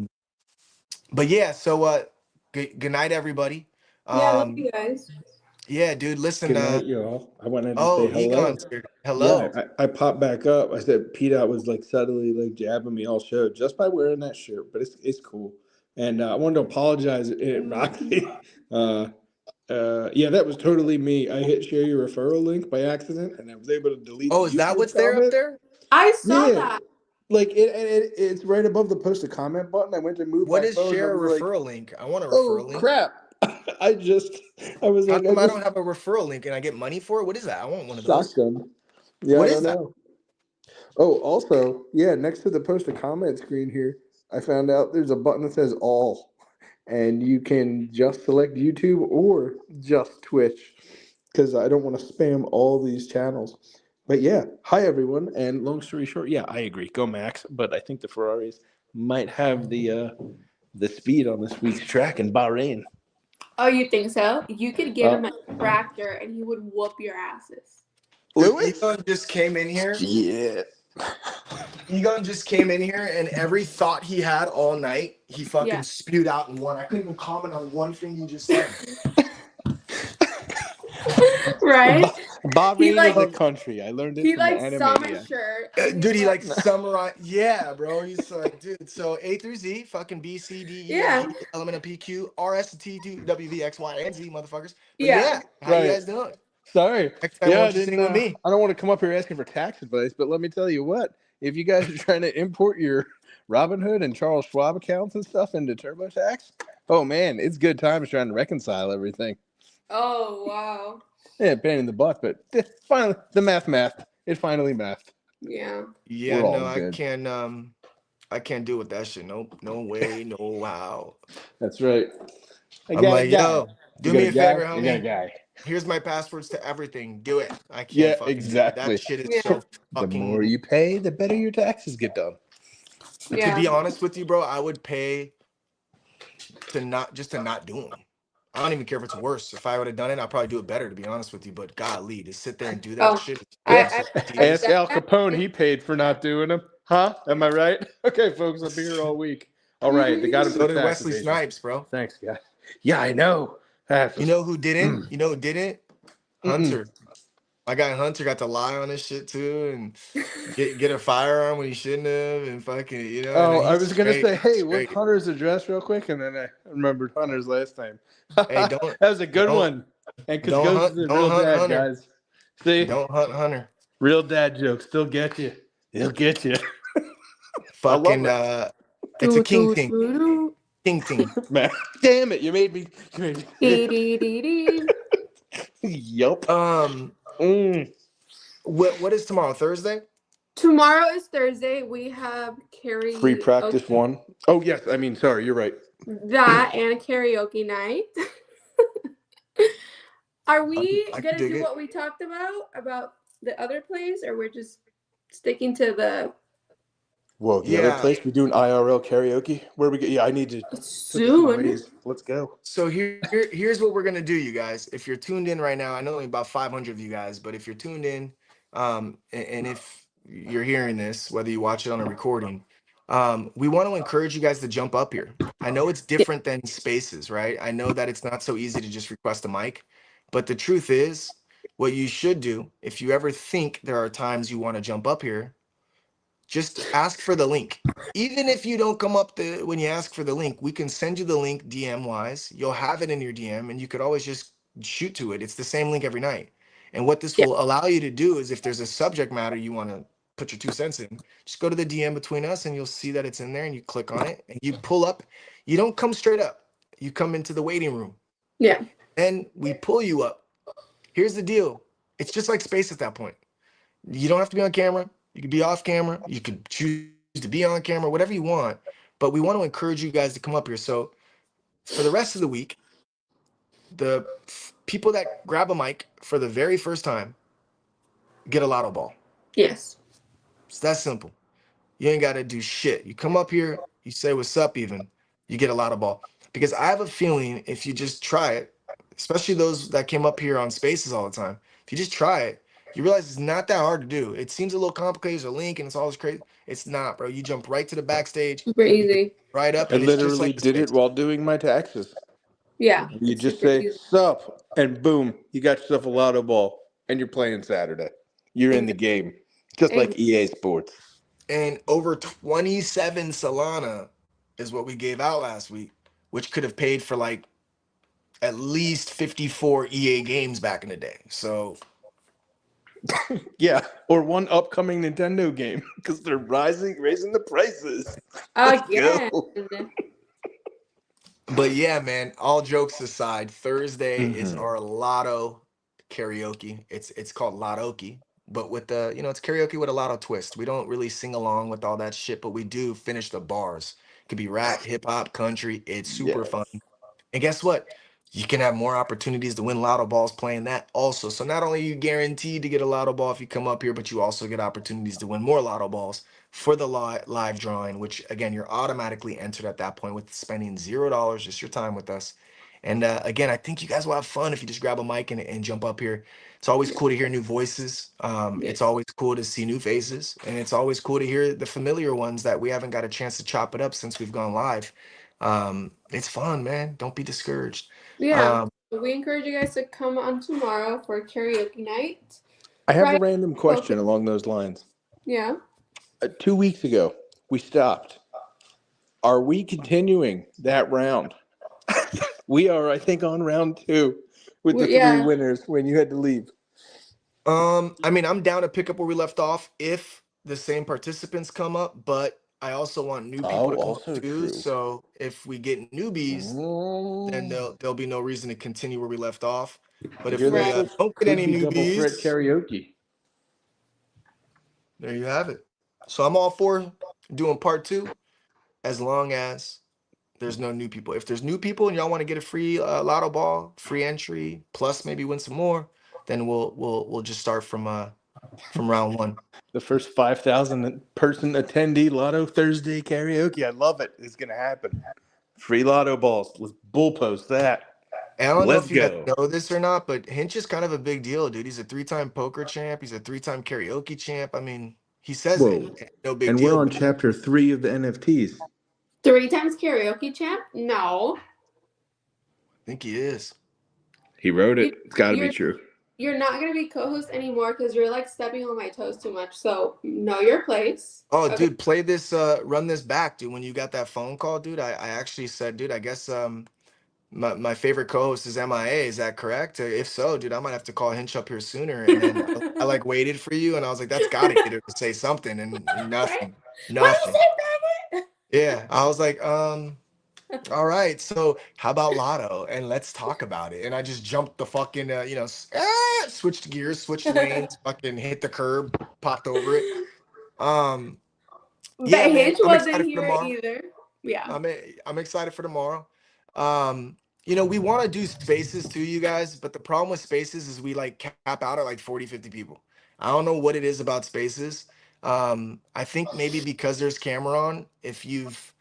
But yeah. So good night, everybody. Yeah, I love Um, you guys. yeah, dude. Listen. Good night, y'all. I wanted to say Oh, hello. Egon's here. Yeah, Hello. I popped back up. I said Pete was like subtly like jabbing me all show just by wearing that shirt, but it's cool. And I wanted to apologize, Roxy. Yeah, that was totally me. I hit share your referral link by accident, and I was able to delete Oh, the is that YouTube what's there up comment. there? I saw Yeah, that. like it's right above the post a comment button. I went to move What my is phone. And I share a was like, referral link? I want a referral oh link. crap! I was How like, come I don't have a referral link and I get money for it? What is that? I want one of those. shotgun. Yeah, What I is don't that? know. Oh, also, yeah, next to the post a comment screen here, I found out there's a button that says all, and you can just select YouTube or just Twitch because I don't want to spam all these channels. But yeah, hi everyone, and long story short, yeah, I agree. Go Max, but I think the Ferraris might have the speed on this week's track in Bahrain. Oh, you think so? You could give Uh, him a tractor and he would whoop your asses. Do Dude, it? Egon just came in here. Yeah. Egon just came in here and every thought he had all night, he fucking Yeah. spewed out in one. I couldn't even comment on one thing you just said. Right? Bahrain like- is a country. I learned it He from the like saw my Animaniac. shirt. And Dude, he like like, summarized. Yeah, bro. He's like, dude. So A through Z, fucking B, C, D, E, yeah. F, G, element of P, Q, R, S, T, T, W, V, X, Y, and Z, motherfuckers. But Yeah. yeah, how you Right. guys doing? Sorry. Next time, Yeah, I won't you didn't. sing with me? I don't want to come up here asking for tax advice, but let me tell you what: if you guys are trying to import your Robinhood and Charles Schwab accounts and stuff into TurboTax, oh man, it's good times trying to reconcile everything. Oh wow. Yeah, pain in the butt, but finally the math. It finally mathed. Yeah. Yeah, We're all no, good. I can't deal with that shit. Nope, no way, no how. That's right. I I'm got like, a guy. yo, do You got me a a guy? favor, You got a homie. guy. Here's my passwords to everything. Do it. I can't Yeah, fucking do it. That exactly. shit is Yeah. so The fucking. more you pay, the better your taxes get done. To Yeah. be honest with you, bro, I would pay to not do them. I don't even care if it's worse. If I would have done it, I'd probably do it better, to be honest with you. But golly, to sit there and do that Oh, shit. I Ask said Al that. Capone, he paid for not doing them. Huh? Am I right? Okay, folks, I'll be here all week. All right, they got him for So the did tax Wesley evasion. Snipes, bro. Thanks, guys. Yeah, I know. You know who didn't? You know who didn't? Hunter. My guy Hunter got to lie on this shit too, and get a firearm when he shouldn't have, and fucking, you know. Oh, And I he's was gonna straight. say, hey, He's what's straight. Hunter's address, real quick, and then I remembered Hunter's last name. Hey, that don't was a good don't one. And because don't Ghost hunt is a don't real hunt dad, Hunter. guys. See, Don't hunt Hunter. real dad jokes still get you. They'll get you. Fucking it's a king ting. King ting. Man, damn it! You made me. Yup. What is tomorrow? Thursday? Tomorrow is Thursday. We have karaoke. Free practice one. Oh yes, I mean sorry, you're right. That and a karaoke night. Are we I gonna dig do it. what we talked about the other place, or we're just sticking to the Whoa, the Yeah. other place we doing IRL karaoke? Where we get? Yeah, I need to put this in soon? ways. Let's go. So here's what we're gonna do, you guys. If you're tuned in right now, I know only about 500 of you guys, but if you're tuned in, and if you're hearing this, whether you watch it on a recording, we want to encourage you guys to jump up here. I know it's different than spaces, right? I know that it's not so easy to just request a mic, but the truth is, What you should do, if you ever think there are times you want to jump up here, just ask for the link. Even if you don't come up when you ask for the link, we can send you the link DM wise. You'll have it in your DM and you could always just shoot to it. It's the same link every night. And what this Yeah. will allow you to do is if there's a subject matter you want to put your 2 cents in, just go to the DM between us and you'll see that it's in there and you click on it and you pull up. You don't come straight up. You come into the waiting room. Yeah. Then we pull you up. Here's the deal. It's just like space at that point. You don't have to be on camera. You could be off camera. You could choose to be on camera, whatever you want. But we want to encourage you guys to come up here. So for the rest of the week, the people that grab a mic for the very first time get a lotto ball. Yes. It's that simple. You ain't got to do shit. You come up here, you say what's up even, you get a lotto ball. Because I have a feeling if you just try it, especially those that came up here on spaces all the time, if you just try it, you realize it's not that hard to do. It seems a little complicated. There's a link and it's all this crazy. It's not, bro. You jump right to the backstage, Super you get easy. right up, I and it's just literally like the did it space. while doing my taxes. Yeah. You it's just super say easy. sup, and boom, you got yourself a lotto ball, and you're playing Saturday. You're in the game, just like EA Sports. And over 27 Solana is what we gave out last week, which could have paid for like at least 54 EA games back in the day. So Yeah, or one upcoming Nintendo game because they're raising the prices. Let's Again. go. but yeah, man, all jokes aside, Thursday is Mhm. our lotto karaoke. It's called Lottoki, but with the, it's karaoke with a lotto twist. We don't really sing along with all that shit, but we do finish the bars. It could be rap, hip hop, country. It's super Yes. fun. And guess what? You can have more opportunities to win lotto balls playing that also. So not only are you guaranteed to get a lotto ball if you come up here, but you also get opportunities to win more lotto balls for the live drawing, which again, you're automatically entered at that point with spending $0, just your time with us. And again, I think you guys will have fun if you just grab a mic and jump up here. It's always cool to hear new voices. Yeah. It's always cool to see new faces. And it's always cool to hear the familiar ones that we haven't got a chance to chop it up since we've gone live. It's fun, man. Don't be discouraged. Yeah. We encourage you guys to come on tomorrow for karaoke night. I have a Friday, random question along those lines. Yeah. 2 weeks ago, we stopped. Are we continuing that round? We are, I think, on round 2 with the 3 Yeah. winners when you had to leave. I mean, I'm down to pick up where we left off if the same participants come up, but I also want new people to come also up too. true. So if we get newbies, then there'll be no reason to continue where we left off. But if Hear we that, folks? don't get Could any be double threat newbies, karaoke. there you have it. So I'm all for doing part 2 as long as there's no new people. If there's new people and y'all want to get a free lotto ball, free entry, plus maybe win some more, then we'll just start from round 1. The first 5,000 person attendee Lotto Thursday karaoke. I love it. It's going to happen. Free Lotto balls. Let's bull post that. I don't know Let's if you guys go. know this or not, but Hinch is kind of a big deal, dude. He's a 3-time poker champ. He's a 3-time karaoke champ. I mean, he says Whoa. it. No big And deal. we're on But chapter 3 of the NFTs. 3 times karaoke champ? No. I think he is. He wrote it. It's got to be You're- true. You're not going to be co-host anymore because you're like stepping on my toes too much. So know your place. Oh, Okay. dude, play this, run this back, dude. When you got that phone call, dude, I actually said, dude, I guess my favorite co-host is MIA. Is that correct? If so, dude, I might have to call Hinch up here sooner. And then I like waited for you, and I was like, that's got to get her to say something, and nothing, What do you nothing. say, Yeah, I was like, all right, so how about Lotto? And let's talk about it. And I just jumped the fucking, switched gears, switched lanes, fucking hit the curb, popped over it. But Yeah, man, Hinch I'm wasn't excited for here tomorrow. either. Yeah. I'm excited for tomorrow. We want to do spaces too, you guys, but the problem with spaces is we like cap out at like 40, 50 people. I don't know what it is about spaces. I think maybe because there's camera on, if you've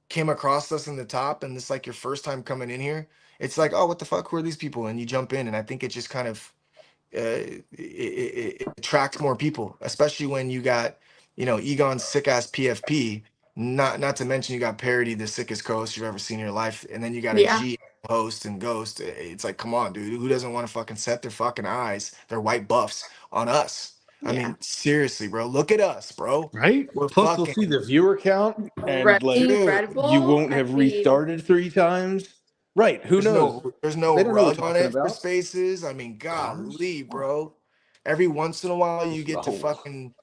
came across us in the top and it's like your first time coming in here, it's like, oh, what the fuck, who are these people? And you jump in, and I think it just kind of it attracts more people, especially when you got Egon's sick ass PFP. Not to mention you got Parody, the sickest co-host you've ever seen in your life, and then you got a Yeah. G host and ghost. It's like, come on, dude. Who doesn't want to fucking set their fucking eyes, their white buffs on us? I Yeah. mean, seriously, bro. Look at us, bro. Right? We're Plus, they'll see fucking the viewer count and like dude. you Incredible. won't I have mean, restarted 3 times. Right? Who knows? There's no They don't know what rug you're on talking it for about. spaces. I mean, Cars? golly, Oh, bro. Every once in a while you close to the get to hole. fucking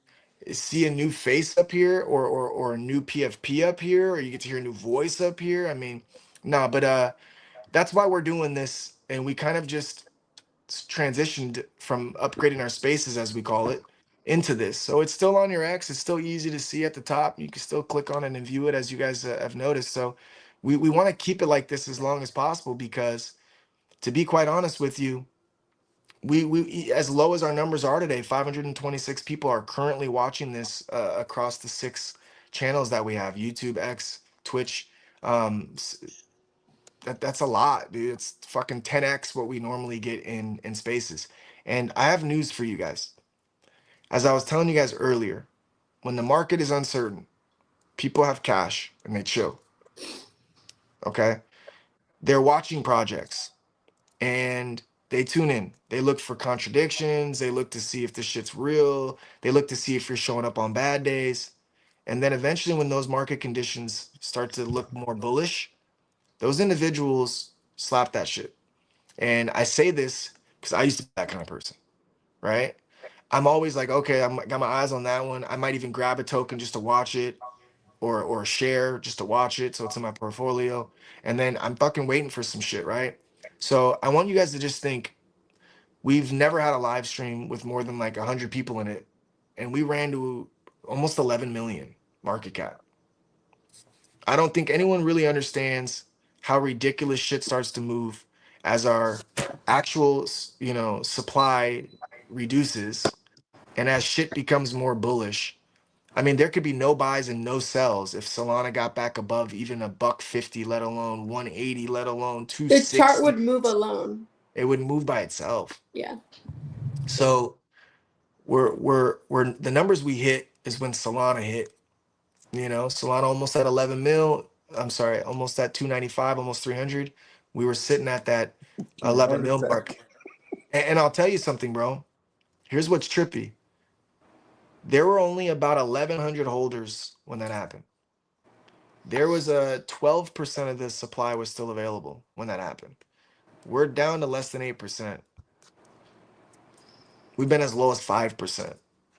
see a new face up here or a new PFP up here, or you get to hear a new voice up here. I mean, nah, but that's why we're doing this, and we kind of just transitioned from upgrading our spaces, as we call it, into this. So it's still on your X. It's still easy to see at the top. You can still click on it and view it, as you guys have noticed. So we want to keep it like this as long as possible, because to be quite honest with you, we as low as our numbers are today, 526 people are currently watching this across the 6 channels that we have: YouTube, X, Twitch. Um, that's a lot, dude. It's fucking 10x what we normally get in spaces. And I have news for you guys. As I was telling you guys earlier, when the market is uncertain, people have cash and they chill. Okay, they're watching projects and they tune in. They look for contradictions. They look to see if this shit's real. They look to see if you're showing up on bad days. And then eventually, when those market conditions start to look more bullish, those individuals slap that shit. And I say this because I used to be that kind of person, right? I'm always like, okay, I'm got my eyes on that one. I might even grab a token just to watch it, or share just to watch it, so it's in my portfolio. And then I'm fucking waiting for some shit, right? So I want you guys to just think, we've never had a live stream with more than like 100 people in it, and we ran to almost 11 million market cap. I don't think anyone really understands how ridiculous shit starts to move as our actual, supply reduces, and as shit becomes more bullish. I mean, there could be no buys and no sells if Solana got back above even a buck 50, let alone 180, let alone the chart 260. would move alone. It would move by itself. Yeah. So we're the numbers we hit is when Solana hit. Solana almost at 11 mil. I'm sorry, almost at 295, almost 300. We were sitting at that Give me a 11 heart mil attack. mark. And I'll tell you something, bro. Here's what's trippy. There were only about 1,100 holders when that happened. There was a 12% of the supply was still available when that happened. We're down to less than 8%. We've been as low as 5%.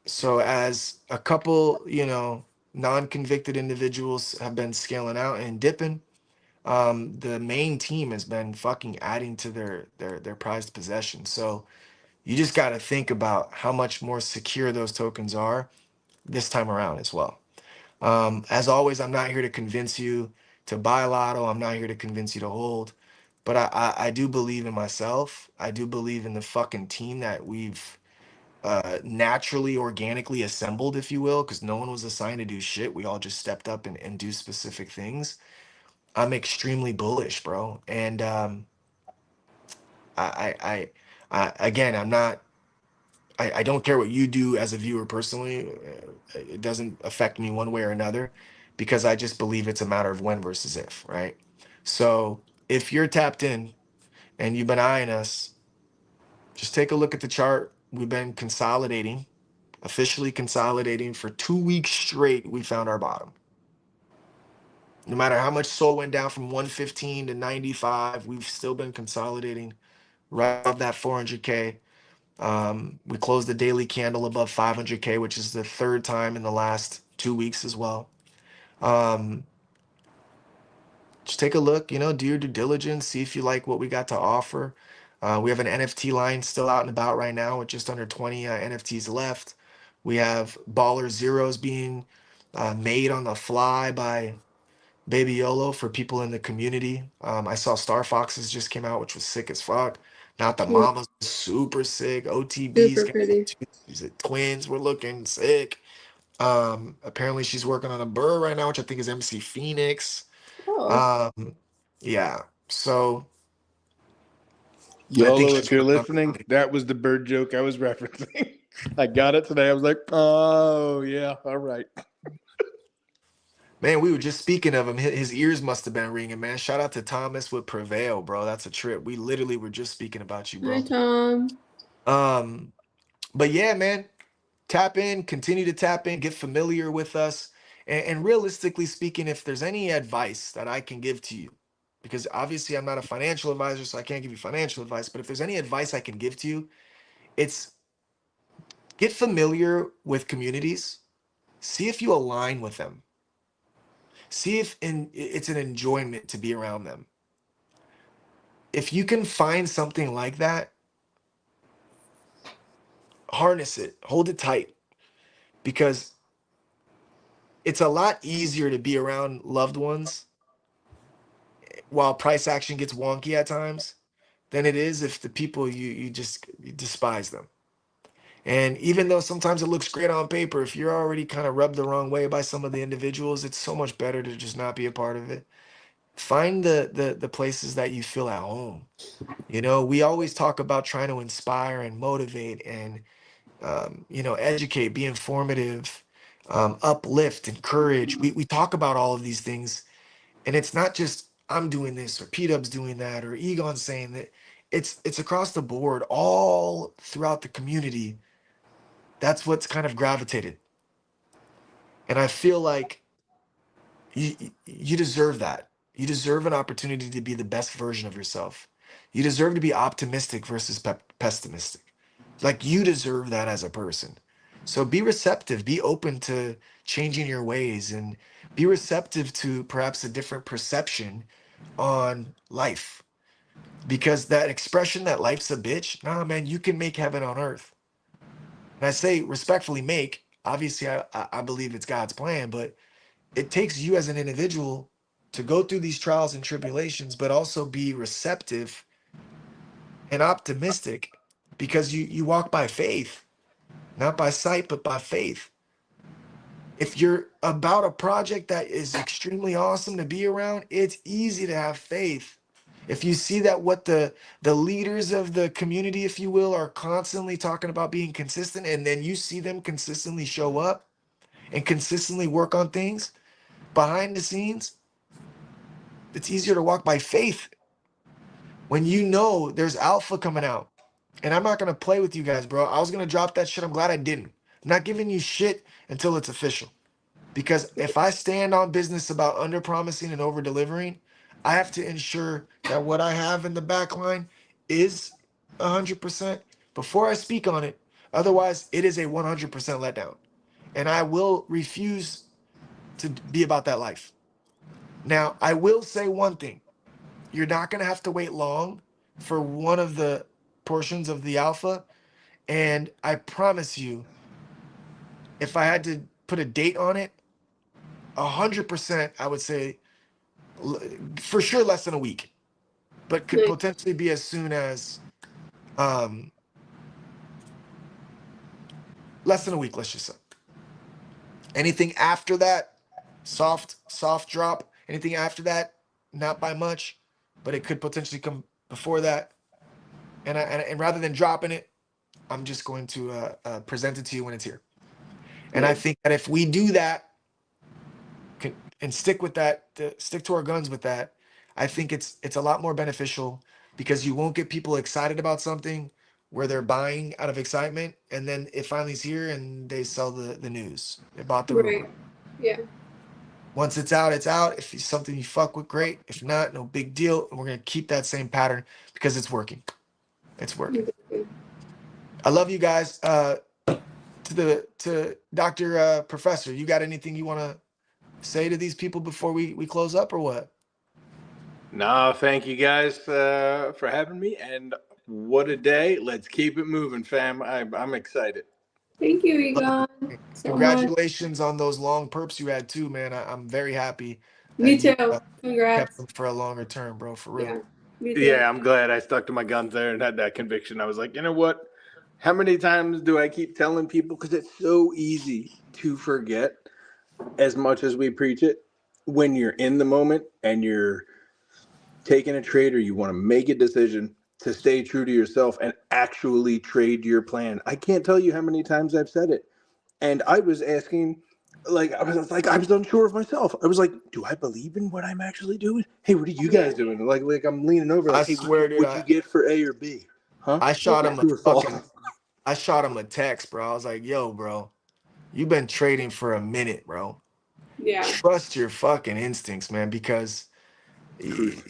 So as a couple, non-convicted individuals have been scaling out and dipping, the main team has been fucking adding to their prized possession. So you just got to think about how much more secure those tokens are this time around as well. As always, I'm not here to convince you to buy Lotto. I'm not here to convince you to hold, but I do believe in myself. I do believe in the fucking team that we've naturally, organically assembled, if you will, because no one was assigned to do shit. We all just stepped up and do specific things. I'm extremely bullish, bro. And again, I'm not. I don't care what you do as a viewer personally. It doesn't affect me one way or another, because I just believe it's a matter of when versus if, right? So if you're tapped in and you've been eyeing us, just take a look at the chart. We've been consolidating, officially consolidating for 2 weeks straight. We found our bottom. No matter how much SOL went down from 115 to 95, we've still been consolidating right above that 400K. We closed the daily candle above 500K, which is the third time in the last 2 weeks as well. Just take a look, do your due diligence, see if you like what we got to offer. We have an NFT line still out and about right now with just under 20 NFTs left. We have Baller Zeros being made on the fly by Baby YOLO for people in the community. I saw Star Foxes just came out, which was sick as fuck. Not the Cute. Mamas, super sick. OTBs, Super pretty. twins were looking sick. Apparently she's working on a burr right now, which I think is MC Phoenix. Oh. Yeah. So I think YOLO, she's if you're working on listening, that was the bird joke I was referencing. I got it today. I was like, oh, yeah, all right. Man, we were just speaking of him. His ears must have been ringing, man. Shout out to Thomas with Prevail, bro. That's a trip. We literally were just speaking about you, Hi, bro. Tom. Um, but yeah, man, tap in, continue to tap in, get familiar with us. And realistically speaking, if there's any advice that I can give to you, because obviously I'm not a financial advisor, so I can't give you financial advice, but if there's any advice I can give to you, it's get familiar with communities, see if you align with them, see if it's an enjoyment to be around them. If you can find something like that, harness it, hold it tight, because it's a lot easier to be around loved ones while price action gets wonky at times than it is if the people you despise them. And even though sometimes it looks great on paper, if you're already kind of rubbed the wrong way by some of the individuals, it's so much better to just not be a part of it. Find the places that you feel at home. You know, we always talk about trying to inspire and motivate and educate, be informative, uplift, encourage. We talk about all of these things, and it's not just I'm doing this or P-Dub's doing that or Egon's saying that. It's across the board, all throughout the community. That's what's kind of gravitated, and I feel like you deserve that. You deserve an opportunity to be the best version of yourself. You deserve to be optimistic versus pessimistic. Like you deserve that as a person. So be receptive, be open to changing your ways and be receptive to perhaps a different perception on life. Because that expression that life's a bitch, nah, man, you can make heaven on earth. And I say respectfully make, obviously I believe it's God's plan, but it takes you as an individual to go through these trials and tribulations, but also be receptive and optimistic because you walk by faith, not by sight, but by faith. If you're about a project that is extremely awesome to be around, it's easy to have faith. If you see that what the leaders of the community, if you will, are constantly talking about being consistent, and then you see them consistently show up and consistently work on things behind the scenes, it's easier to walk by faith when you know there's alpha coming out. And I'm not gonna play with you guys, bro. I was gonna drop that shit. I'm glad I didn't. I'm not giving you shit until it's official. Because if I stand on business about under promising and over delivering, I have to ensure that what I have in the back line is 100% before I speak on it. Otherwise, it is a 100% letdown. And I will refuse to be about that life. Now, I will say one thing. You're not going to have to wait long for one of the portions of the alpha. And I promise you, if I had to put a date on it, 100%, I would say for sure less than a week, but could Nice. potentially be as soon as um, less than a week, let's just say. Anything after that, soft drop. Anything after that, not by much, but it could potentially come before that. And rather than dropping it, I'm just going to present it to you when it's here. And I think that if we do that and stick with that, stick to our guns with that, I think it's a lot more beneficial because you won't get people excited about something where they're buying out of excitement, and then it finally is here and they sell the news. They bought the rumor. Right. Yeah. Once it's out, it's out. If it's something you fuck with, great. If not, no big deal. And we're gonna keep that same pattern because it's working. It's working. I love you guys. To Dr. Professor, you got anything you want to say to these people before we close up or what? No, thank you guys for having me. And what a day. Let's keep it moving, fam. I'm excited. Thank you, Egon. So much. Congratulations on those long perps you had too, man. I'm very happy that Me you too. kept Congrats. them for a longer term, bro, for real. Yeah. Me too. Yeah, I'm glad I stuck to my guns there and had that conviction. I was like, you know what? How many times do I keep telling people? Because it's so easy to forget as much as we preach it when you're in the moment and you're taking a trade or you want to make a decision to stay true to yourself and actually trade your plan. I can't tell you how many times I've said it. And I was asking like I was unsure of myself. I was like, do I believe in what I'm actually doing? Hey, what are you guys doing? Like I'm leaning over, I like, hey, swear, dude, what'd you get for A or B? Huh? I shot him a True or fucking, false? I shot him a text, bro. I was like, yo, bro, you've been trading for a minute, bro. Yeah. Trust your fucking instincts, man, because Truth.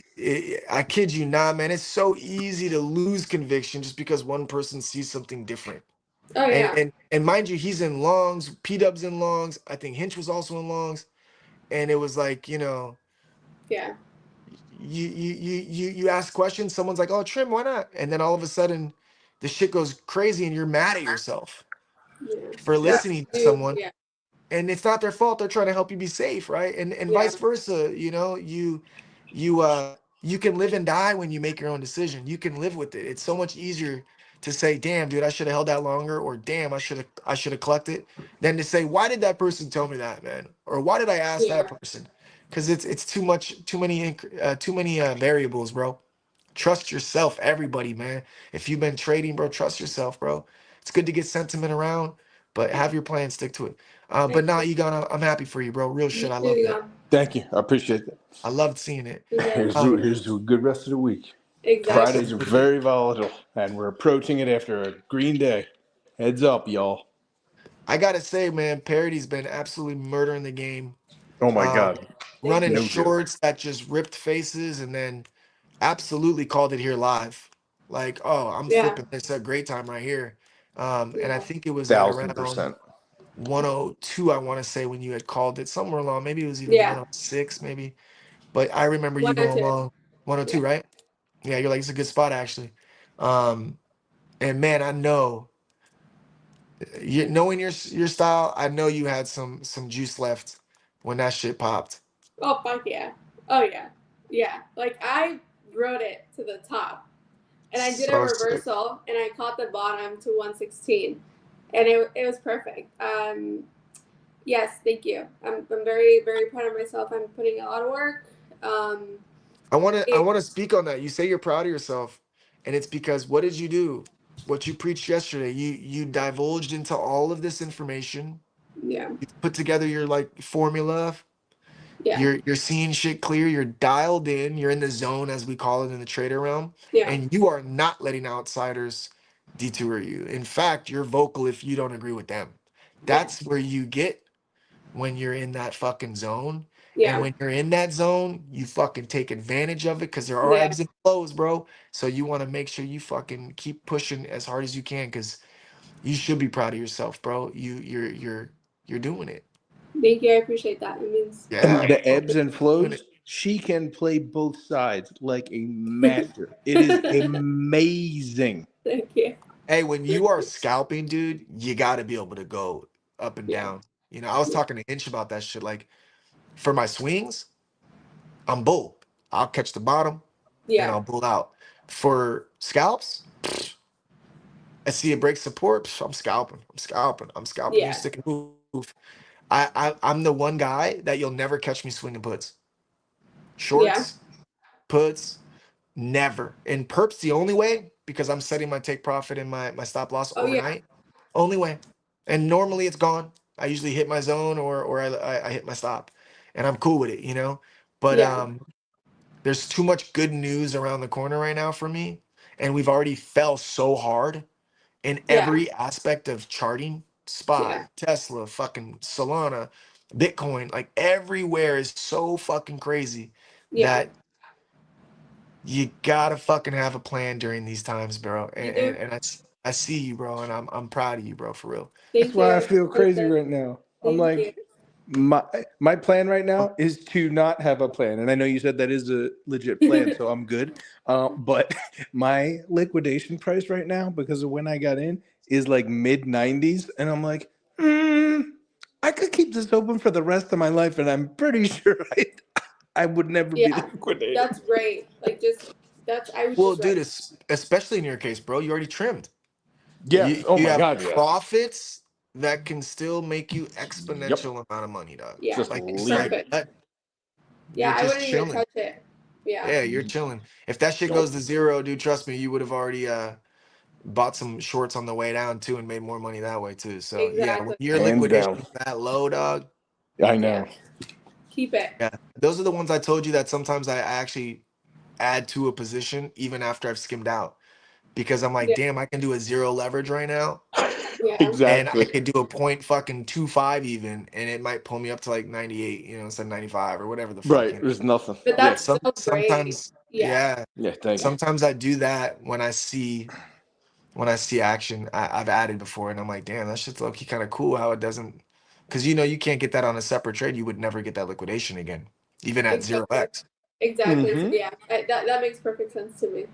I kid you not, man. It's so easy to lose conviction just because one person sees something different. Oh And yeah. and mind you, he's in longs, P Dub's in longs. I think Hinch was also in longs. And it was like, Yeah. you ask questions, someone's like, oh, trim, why not? And then all of a sudden the shit goes crazy and you're mad at yourself Yeah. for Yeah. listening to Dude, someone. yeah. And it's not their fault. They're trying to help you be safe, right? And Yeah. vice versa. You can live and die when you make your own decision. You can live with it. It's so much easier to say, damn, dude, I should have held that longer, or damn, I should have collected, than to say, why did that person tell me that, man? Or why did I ask that Yeah. person? Because it's too much, too many variables, bro. Trust yourself, everybody, man. If you've been trading, bro, trust yourself, bro. It's good to get sentiment around, but have your plan, stick to it. But Thank now you. I'm happy for you, bro. Real You shit. I too, loved it. Egon. Thank you. I appreciate that. I loved seeing it. Exactly. Here's a good rest of the week. Exactly. Fridays are Absolutely. very volatile, and we're approaching it after a green day. Heads up, y'all. I gotta say, man, Parody's been absolutely murdering the game. Oh my Um, God. Thank Running you. No joke. shorts that just ripped faces, and then absolutely called it here live. Like, oh, I'm Yeah. flipping this a great time right here. And I Yeah. think it was at around 1000%. 102, I want to say, when you had called it somewhere along. Maybe it was even Yeah. 106, maybe. But I remember you One or going two. along Yeah. 102, right? Yeah, you're like, it's a good spot actually. Um, and man, I know knowing your style, I know you had some juice left when that shit popped. Oh fuck yeah. Oh yeah. Yeah. Like I rode it to the top. And I did a So sick. reversal and I caught the bottom to 116. And it was perfect. Yes, thank you. I'm very, very proud of myself. I'm putting a lot of work. Um, I it, want to speak on that. You say you're proud of yourself, and it's because what did you do? What you preached yesterday. You divulged into all of this information. yeah, You put together your like formula. yeah, You're seeing shit clear. You're dialed in. You're in the zone, as we call it in the trader realm, yeah, and you are not letting outsiders detour you. In fact, you're vocal if you don't agree with them. yeah, That's where you get when you're in that fucking zone. And yeah, when you're in that zone, you fucking take advantage of it because there are yeah. ebbs and flows, bro. So you want to make sure you fucking keep pushing as hard as you can because you should be proud of yourself, bro. You're doing it. Thank you. I appreciate that. It means And Yeah, the bro. ebbs and Doing it. flows, she can play both sides like a master. It is amazing. thank you. Hey, when you are scalping, dude, you got to be able to go up and Yeah, down. I was talking to Inch about that shit. Like for my swings, I'm bull. I'll catch the bottom and yeah, I'll bull out. For scalps, I see it break support. I'm scalping. I'm scalping. I'm scalping. You yeah, stick and move. I'm the one guy that you'll never catch me swinging puts. yeah. Shorts, puts, never. And perps the only way because I'm setting my take profit and my stop loss Oh yeah, overnight. Only way. And normally it's gone. I usually hit my zone or I hit my stop, and I'm cool with it. But yeah, there's too much good news around the corner right now for me, and we've already fell so hard in yeah, every aspect of charting, spot, yeah, Tesla, fucking Solana, Bitcoin, like everywhere is so fucking crazy yeah. that you gotta fucking have a plan during these times, bro. You And do. and, and I see you, bro, and I'm proud of you, bro, for real. That's Thank why you. I I feel appreciate crazy this. right now. I'm Thank you. like, my plan right now is to not have a plan, and I know you said that is a legit plan, so I'm good. But my liquidation price right now, because of when I got in, is like mid 90s, and I'm like, I could keep this open for the rest of my life, and I'm pretty sure I would never be Yeah, liquidated. that's great. Like just that's I was Well, just dude, right. especially in your case, bro, you already trimmed. Yes. Oh You my have God. Yes. profits that can still make you Yep. exponential amount of money, dog. Yeah, Just Like leave it. perfect. Yeah, you're I just wouldn't even chilling. touch it. Yeah, Yeah, you're chilling. If that shit goes Nope. to zero, dude, trust me, you would have already bought some shorts on the way down too and made more money that way too. So yeah, when exactly. your Hands liquidation down. is that low, dog, I know. Keep it. Yeah, those are the ones I told you that sometimes I actually add to a position even after I've skimmed out because I'm like, Yeah. damn, I can do a 0 leverage right now, Yeah. and I Exactly. could do a point fucking 25 even, and it might pull me up to like 98, instead of 95 or whatever the fuck. Right. There's nothing. But Yeah. that's still great. Sometimes, Yeah. yeah, Yeah. Thank you. sometimes I do that when I see action I've added before, and I'm like, damn, that shit's low key kind of cool how it doesn't, because you can't get that on a separate trade. You would never get that liquidation again, even at Exactly. 0x. Exactly. Mhm. Yeah. That makes perfect sense to me.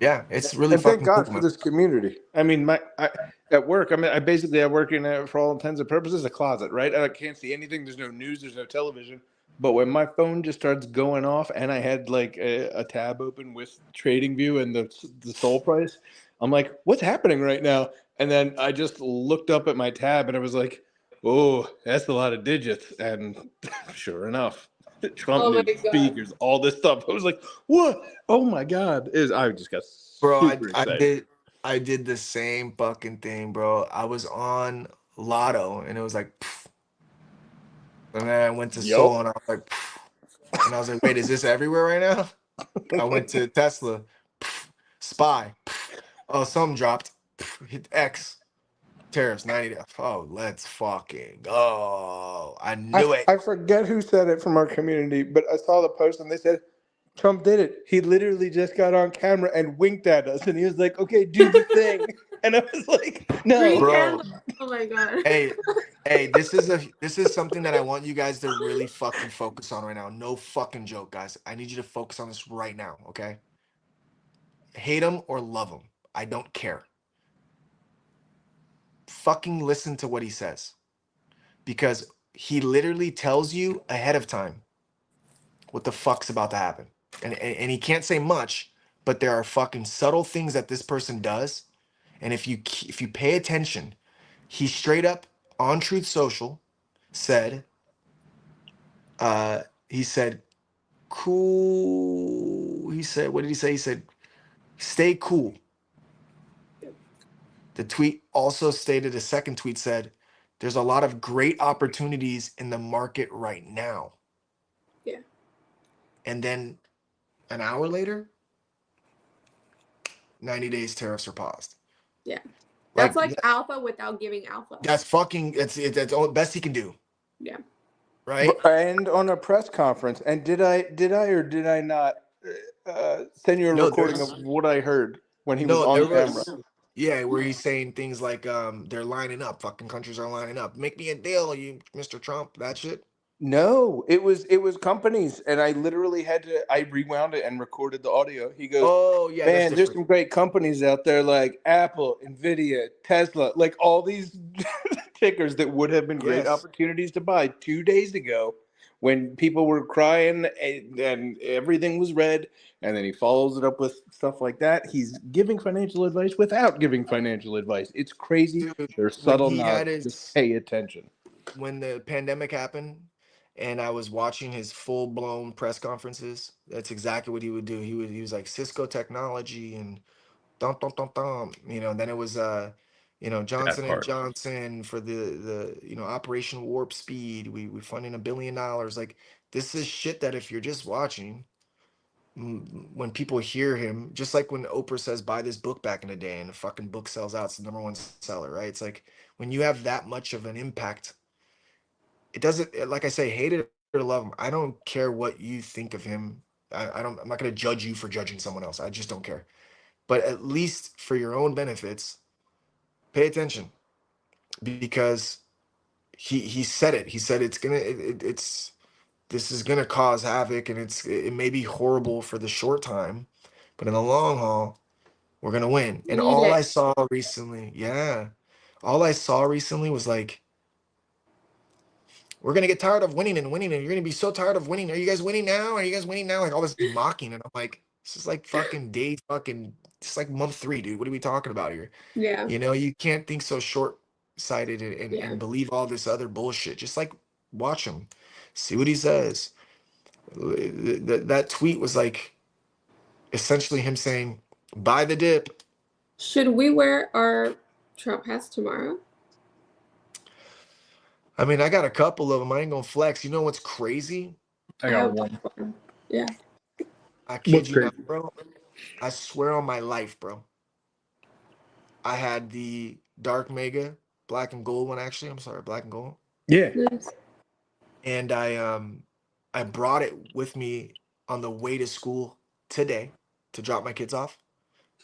Yeah, it's really And thank fucking cool, God for man. this community. I mean, at work, I work in for all intents and purposes a closet, right? I can't see anything. There's no news. There's no television. But when my phone just starts going off, and I had like a tab open with TradingView and the Sol price, I'm like, what's happening right now? And then I just looked up at my tab, and I was like, oh, that's a lot of digits. And sure enough, Trump Oh my news, God. speakers, all this stuff. I was like, what? Oh my God! I just got Bro, super excited. I did the same fucking thing, bro. I was on Lotto and it was like, pff, and then I went to Sol Yup. and I was like, pff, and I was like, wait, is this everywhere right now? I went to Tesla, pff, SPY, pff, oh, something dropped, pff, hit X, tariffs 90. Oh, let's fucking go. I knew it. I forget who said it from our community, but I saw the post and they said Trump did it. He literally just got on camera and winked at us, and he was like, "Okay, do the thing." And I was like, Green "No." Bro, candle. Oh my God. hey, this is something that I want you guys to really fucking focus on right now. No fucking joke, guys. I need you to focus on this right now, okay? Hate him or love him. I don't care. Fucking listen to what he says because he literally tells you ahead of time what the fuck's about to happen. And he can't say much, but there are fucking subtle things that this person does. And if you pay attention, he straight up on Truth Social said, he said, cool. He said, what did he say? He said, stay cool. The tweet also stated, a second tweet said, there's a lot of great opportunities in the market right now. Yeah. And then an hour later, 90 days tariffs are paused. Yeah. That's like alpha without giving alpha. That's fucking, that's the best he can do. Yeah. Right? And on a press conference, and did I or did I not send you a No, recording of what I heard when he was no, on there camera? was, yeah, where he's saying things like, they're lining up, fucking countries are lining up. Make me a deal, you Mr. Trump, that shit. No, it was companies, and I literally had to. I rewound it and recorded the audio. He goes, Oh, yeah, that's "Man, there's different. some great companies out there like Apple, Nvidia, Tesla, like all these tickers that would have been great Yes. opportunities to buy 2 days ago when people were crying and everything was red." And then he follows it up with stuff like that. He's giving financial advice without giving financial advice. It's crazy. Dude, There's when subtle he had nods. Just his, pay attention. when the pandemic happened and I was watching his full blown press conferences, that's exactly what he would do. He was like Cisco technology and dum dum dum dum. And then it was That Johnson and part. Johnson for the Operation Warp Speed. We funding $1 billion. Like this is shit that if you're just watching, when people hear him, just like when Oprah says buy this book back in the day and the fucking book sells out, it's the #1 seller, right? It's like when you have that much of an impact, it doesn't, like I say, hate it or love him. I don't care what you think of him. I'm not going to judge you for judging someone else. I just don't care. But at least for your own benefits, pay attention because he said it. He said it's gonna it's this is gonna cause havoc and it may be horrible for the short time, but in the long haul, we're gonna win. And Need all it. I saw recently, yeah, all I saw recently was like, we're gonna get tired of winning and winning, and you're gonna be so tired of winning. Are you guys winning now? Are you guys winning now? Like all this mocking, and I'm like, this is like fucking day fucking. It's like month 3, dude. What are we talking about here? Yeah. You can't think so short sighted and, Yeah. and believe all this other bullshit. Just like watch him, see what he says. That tweet was like essentially him saying, buy the dip. Should we wear our Trump hats tomorrow? I mean, I got a couple of them. I ain't gonna flex. You know what's crazy? I got one. Yeah. I kid What's you not, crazy? bro. I swear on my life, bro. I had the dark mega black and gold one. Actually, I'm sorry, black and gold. Yeah. Nice. And I brought it with me on the way to school today to drop my kids off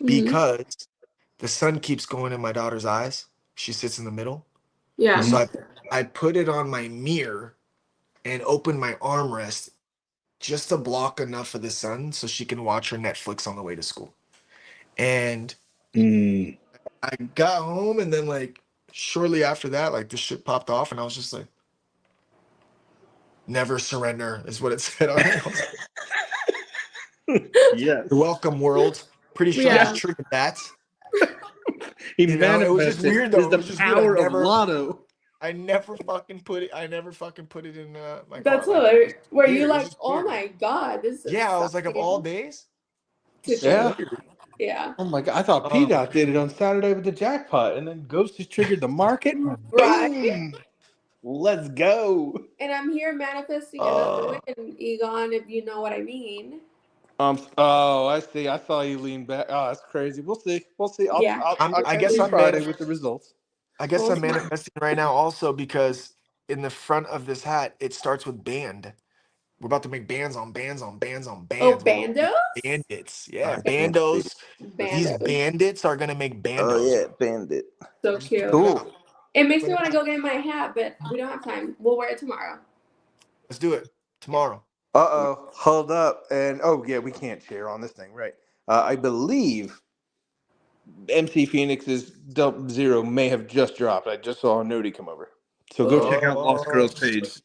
Mhm. because the sun keeps going in my daughter's eyes. She sits in the middle. Yeah. So I put it on my mirror and opened my armrest just to block enough of the sun so she can watch her Netflix on the way to school. And Mm. I got home and then like shortly after that, like this shit popped off and I was just like, never surrender is what it said on it. I was like, Yes. you're welcome, world. Pretty sure I Yeah. just triggered that. He You know, it was just manifested. weird though. Is It the was just weird. power of Lotto. I never fucking put it. I never fucking put it in my That's car. Like, hilarious. Were weird. you It was like, just oh weird. my god, this is Yeah, I was like, of all exciting days, to so Yeah. do? weird. Yeah. Oh my god! I thought Um, P-Dot did it on Saturday with the jackpot, and then Ghost has triggered the market. Right. Boom! Let's go. And I'm here manifesting another win, Egon, if you know what I mean. Oh, I see. I saw you lean back. Oh, that's crazy. We'll see. We'll see. Yeah. I'll I catch guess you I'm Friday with the results. I guess We'll I'm see. manifesting right now also because in the front of this hat it starts with band. We're about to make bands on bands on bands on Oh, bands. We're about to make bandos? bandits. Yeah, I can't see. bandos. These Bandos. bandits are gonna make Oh bandos, yeah, bro. Bandit. So I just put cute. it out. Cool. It makes Put me it want to out. go get my hat, but we don't have time. We'll wear it tomorrow. Let's do it tomorrow. Hold up. And oh yeah, we can't share on this thing, right? I believe MC Phoenix's Zero may have just dropped. I just saw a notey come over. So go check out Lost Oh, Girls page.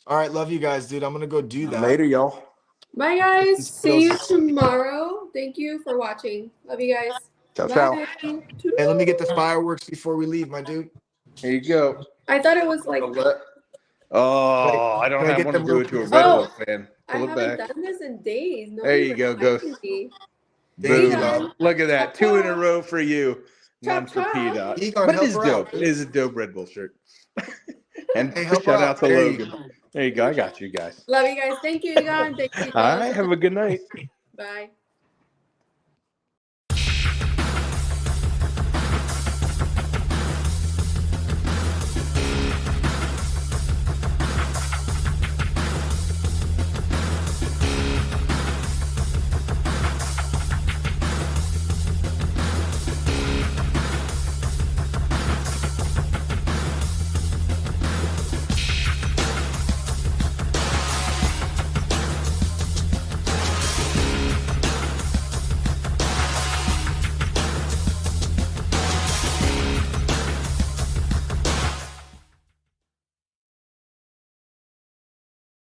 all right, love you guys, dude. I'm gonna go do that. Later, y'all. Bye, guys. These See you photos- tomorrow. Thank you for watching. Love you guys. Ciao, Bye. ciao. Hey, let me get the fireworks before we leave, my dude. Here you go. I thought it was like, Oh, I don't Can I have get one to them do real it to a quick? Red Oh, Bull fan. I Pull it haven't back. done this in days. There you Nobody's go, Ghost. reminding me. Thank you, Boom. dog. Look at that. Chop, 2 in a chop. row for you. None Chop, for chop. P-Dot. Egon, But it help is her dope. out, It dude. is a dope Red Bull shirt. And Hey, help her shout out out. to There you Logan. go. There you go. I got you guys. Love you guys. Thank you, Egon. Thank you, All Ghost. right. Have a good night. Bye.